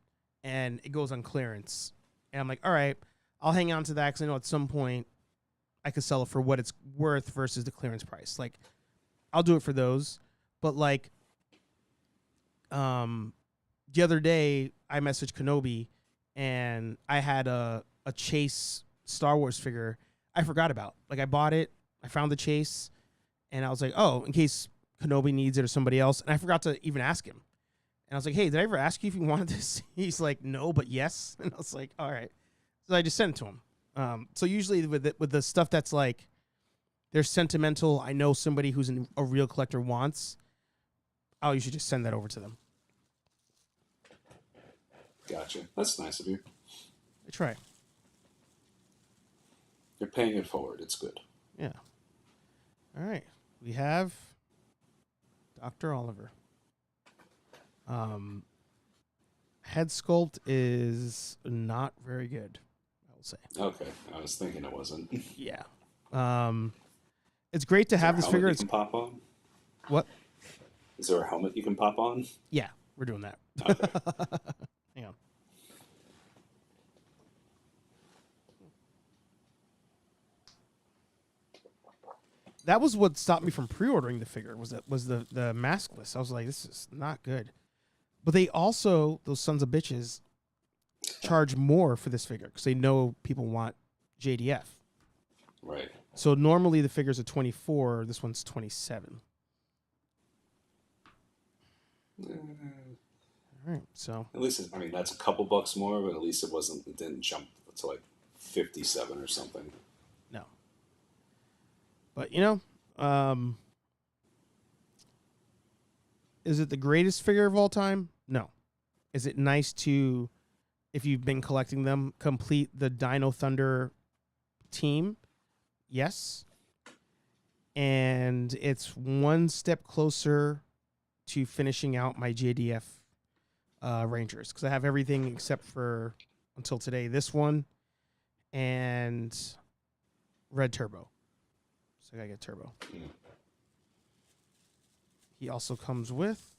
and it goes on clearance. And I'm like, all right, I'll hang on to that because I know at some point I could sell it for what it's worth versus the clearance price. Like, I'll do it for those. But like, the other day I messaged Kenobi, and I had a Chase Star Wars figure I forgot about. Like, I bought it, I found the Chase, and I was like, oh, in case Kenobi needs it or somebody else. And I forgot to even ask him. And I was like, hey, did I ever ask you if you wanted this? He's like, no, but yes. And I was like, all right. So I just sent it to him. So usually with the stuff that's like, they're sentimental, I know somebody who's a real collector wants, I'll usually just send that over to them. Gotcha. That's nice of you. I try. You're paying it forward. It's good. Yeah. All right. We have Dr. Oliver. Head sculpt is not very good, I will say. Okay. I was thinking it wasn't. Yeah. It's great to have this figure. You can pop on? What? Is there a helmet you can pop on? Yeah, we're doing that. Okay. Hang on. That was what stopped me from pre-ordering the figure. Was the maskless? I was like, this is not good. But they also, those sons of bitches, charge more for this figure because they know people want JDF. Right. So normally the figures are 24. This one's 27. All right. So at least I mean that's a couple bucks more, but at least it didn't jump to like 57 or something. no. But is it the greatest figure of all time? No. Is it nice to, if you've been collecting them, complete the Dino Thunder team? Yes. And it's one step closer to finishing out my JDF Rangers, because I have everything except for, until today, this one and Red Turbo. So I gotta get Turbo. He also comes with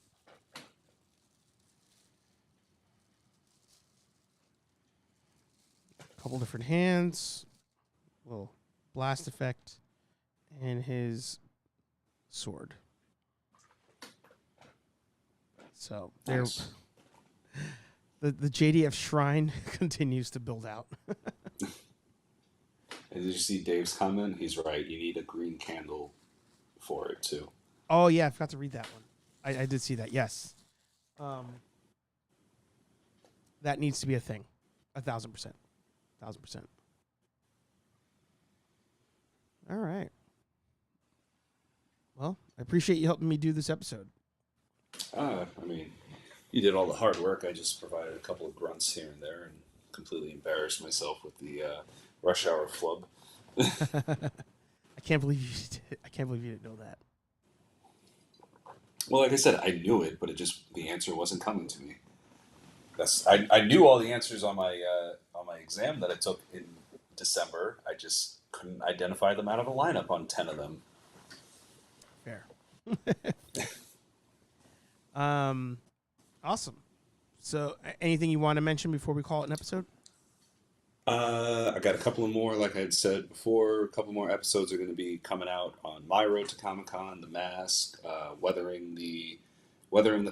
a couple different hands, little blast effect, and his sword. So there, Nice. the JDF shrine continues to build out. And did you see Dave's comment? He's right. You need a green candle for it too. Oh yeah, I forgot to read that one. I did see that. Yes, that needs to be a thing. 1,000%, 1,000%. All right. Well, I appreciate you helping me do this episode. I mean, you did all the hard work. I just provided a couple of grunts here and there, and completely embarrassed myself with the rush hour flub. I can't believe you did. I can't believe you didn't know that. Well, like I said, I knew it, but the answer wasn't coming to me. I knew all the answers on my exam that I took in December. I just couldn't identify them out of a lineup on 10 of them. Fair. Awesome. So, anything you want to mention before we call it an episode? I got a couple of more, like I had said before, a couple more episodes are going to be coming out on my road to Comic-Con, the mask, weathering the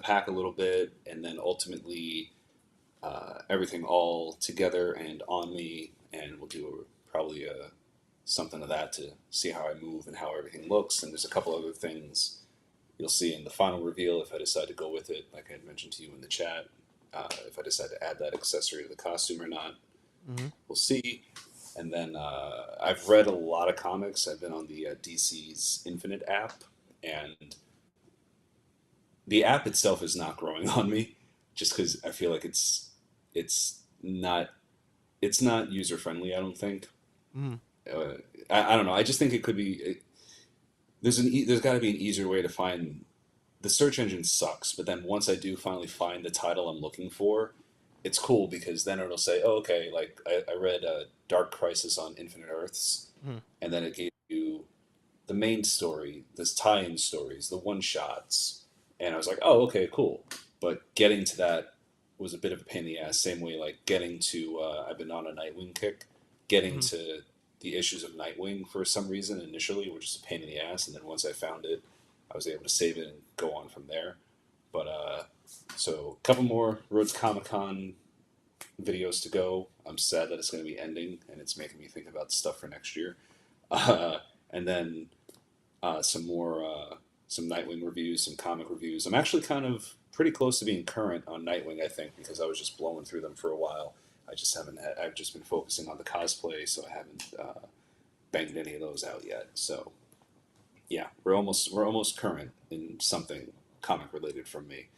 pack a little bit, and then ultimately everything all together and on me, and we'll do probably something of that to see how I move and how everything looks. And there's a couple other things you'll see in the final reveal if I decide to go with it, like I had mentioned to you in the chat, if I decide to add that accessory to the costume or not. Mm-hmm. We'll see. And then I've read a lot of comics. I've been on the DC's Infinite app, and the app itself is not growing on me, just because I feel like it's not user friendly. I don't think. Mm-hmm. I don't know. I just think it could be. There's got to be an easier way to find. The search engine sucks, but then once I do finally find the title I'm looking for, it's cool because then it'll say, oh, okay, like I read Dark Crisis on Infinite Earths, and then it gave you the main story, the tie-in stories, the one-shots, and I was like, oh, okay, cool. But getting to that was a bit of a pain in the ass, same way like getting to, I've been on a Nightwing kick, getting to the issues of Nightwing for some reason initially were just a pain in the ass, and then once I found it, I was able to save it and go on from there. But so a couple more Road to Comic-Con videos to go. I'm sad that it's going to be ending, and it's making me think about stuff for next year. And then some more some Nightwing reviews, some comic reviews. I'm actually kind of pretty close to being current on Nightwing, I think, because I was just blowing through them for a while. I just haven't. I've just been focusing on the cosplay, so I haven't banged any of those out yet. So, yeah, we're almost current in something comic related from me.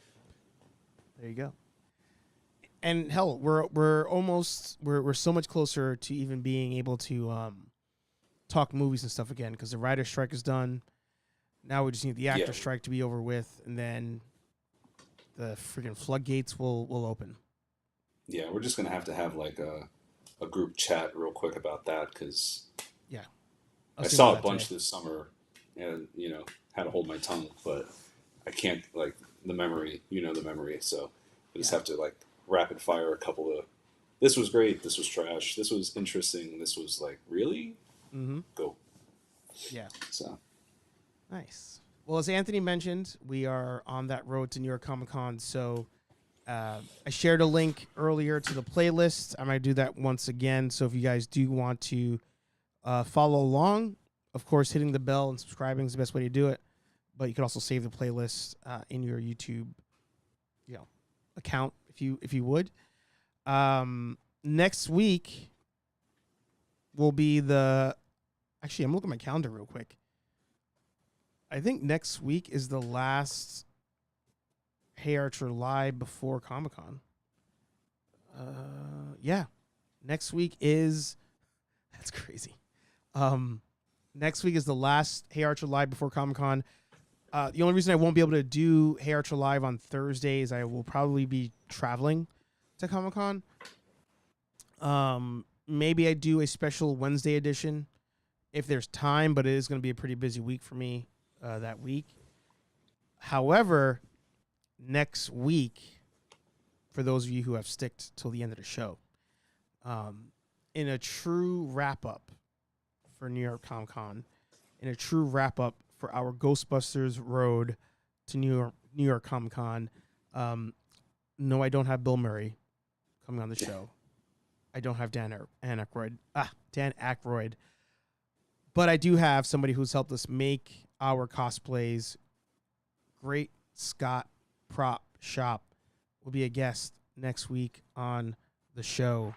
There you go. And hell, we're so much closer to even being able to talk movies and stuff again, because the writer's strike is done. Now we just need the actor strike to be over with, and then the freaking floodgates will open. Yeah, we're just gonna have like a group chat real quick about that, because I saw a bunch this summer, and had to hold my tongue, but I can't, like, the memory, the memory. So I just have to like rapid fire a couple of. This was great. This was trash. This was interesting. This was like really. Mm-hmm. Go. Yeah. So. Nice. Well, as Anthony mentioned, we are on that road to New York Comic Con. So I shared a link earlier to the playlist. I might do that once again. So if you guys do want to follow along, of course, hitting the bell and subscribing is the best way to do it. But you can also save the playlist in your YouTube, account if you would. Next week will be Actually, I'm looking at my calendar real quick. I think next week is the last HeyArcher live before Comic-Con. Yeah. Next week is... That's crazy. Next week is the last HeyArcher live before Comic-Con. The only reason I won't be able to do HeyArcher live on Thursday is I will probably be traveling to Comic-Con. Maybe I do a special Wednesday edition if there's time, but it is going to be a pretty busy week for me that week. However, next week, for those of you who have sticked till the end of the show, in a true wrap-up for New York Comic Con, in a true wrap-up for our Ghostbusters road to New York Comic Con, no, I don't have Bill Murray coming on the show. I don't have Dan Aykroyd. But I do have somebody who's helped us make our cosplays. Great Scott Prop Shop will be a guest next week on the show.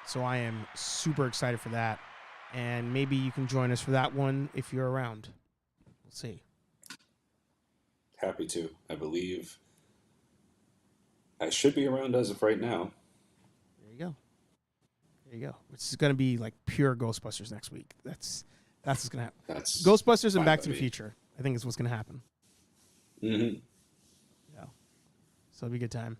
So I am super excited for that. And maybe you can join us for that one if you're around. We'll see. Happy to. I believe I should be around as of right now. There you go. There you go. It's going to be like pure Ghostbusters next week. That's what's going to happen. That's Ghostbusters and Back to the Future, I think, is what's going to happen. Mm-hmm. Yeah. So it'll be a good time.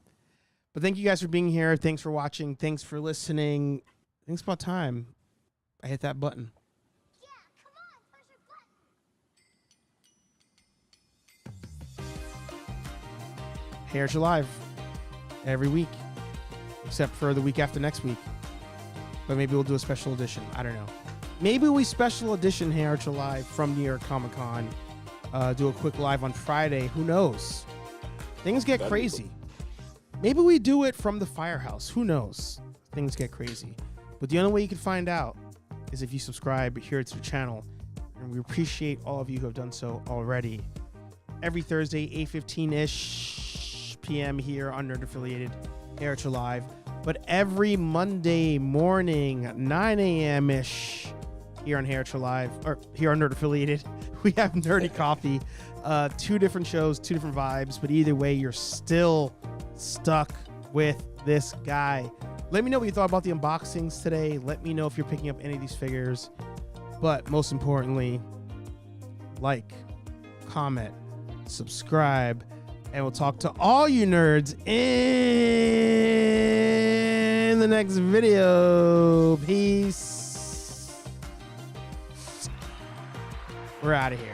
But thank you guys for being here. Thanks for watching. Thanks for listening. I think it's about time I hit that button. Yeah, come on, push your button. HeyArcher Live every week, except for the week after next week. But maybe we'll do a special edition. I don't know. Maybe we special edition HeyArcher Live from New York Comic Con. Do a quick live on Friday. Who knows? Things get crazy. Maybe we do it from the firehouse. Who knows? Things get crazy. But the only way you can find out is if you subscribe here to the channel. And we appreciate all of you who have done so already. Every Thursday, 8:15-ish p.m. here on Nerd Affiliated HeyArcher Live. But every Monday morning, 9 a.m.-ish here on HeyArcher Live, or here on Nerd Affiliated, we have Nerdy Coffee. 2 different shows, 2 different vibes, but either way, you're still stuck with this guy. Let me know what you thought about the unboxings today. Let me know if you're picking up any of these figures. But most importantly, like, comment, subscribe, and we'll talk to all you nerds in the next video. Peace. We're out of here.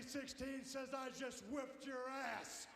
2016 says I just whipped your ass.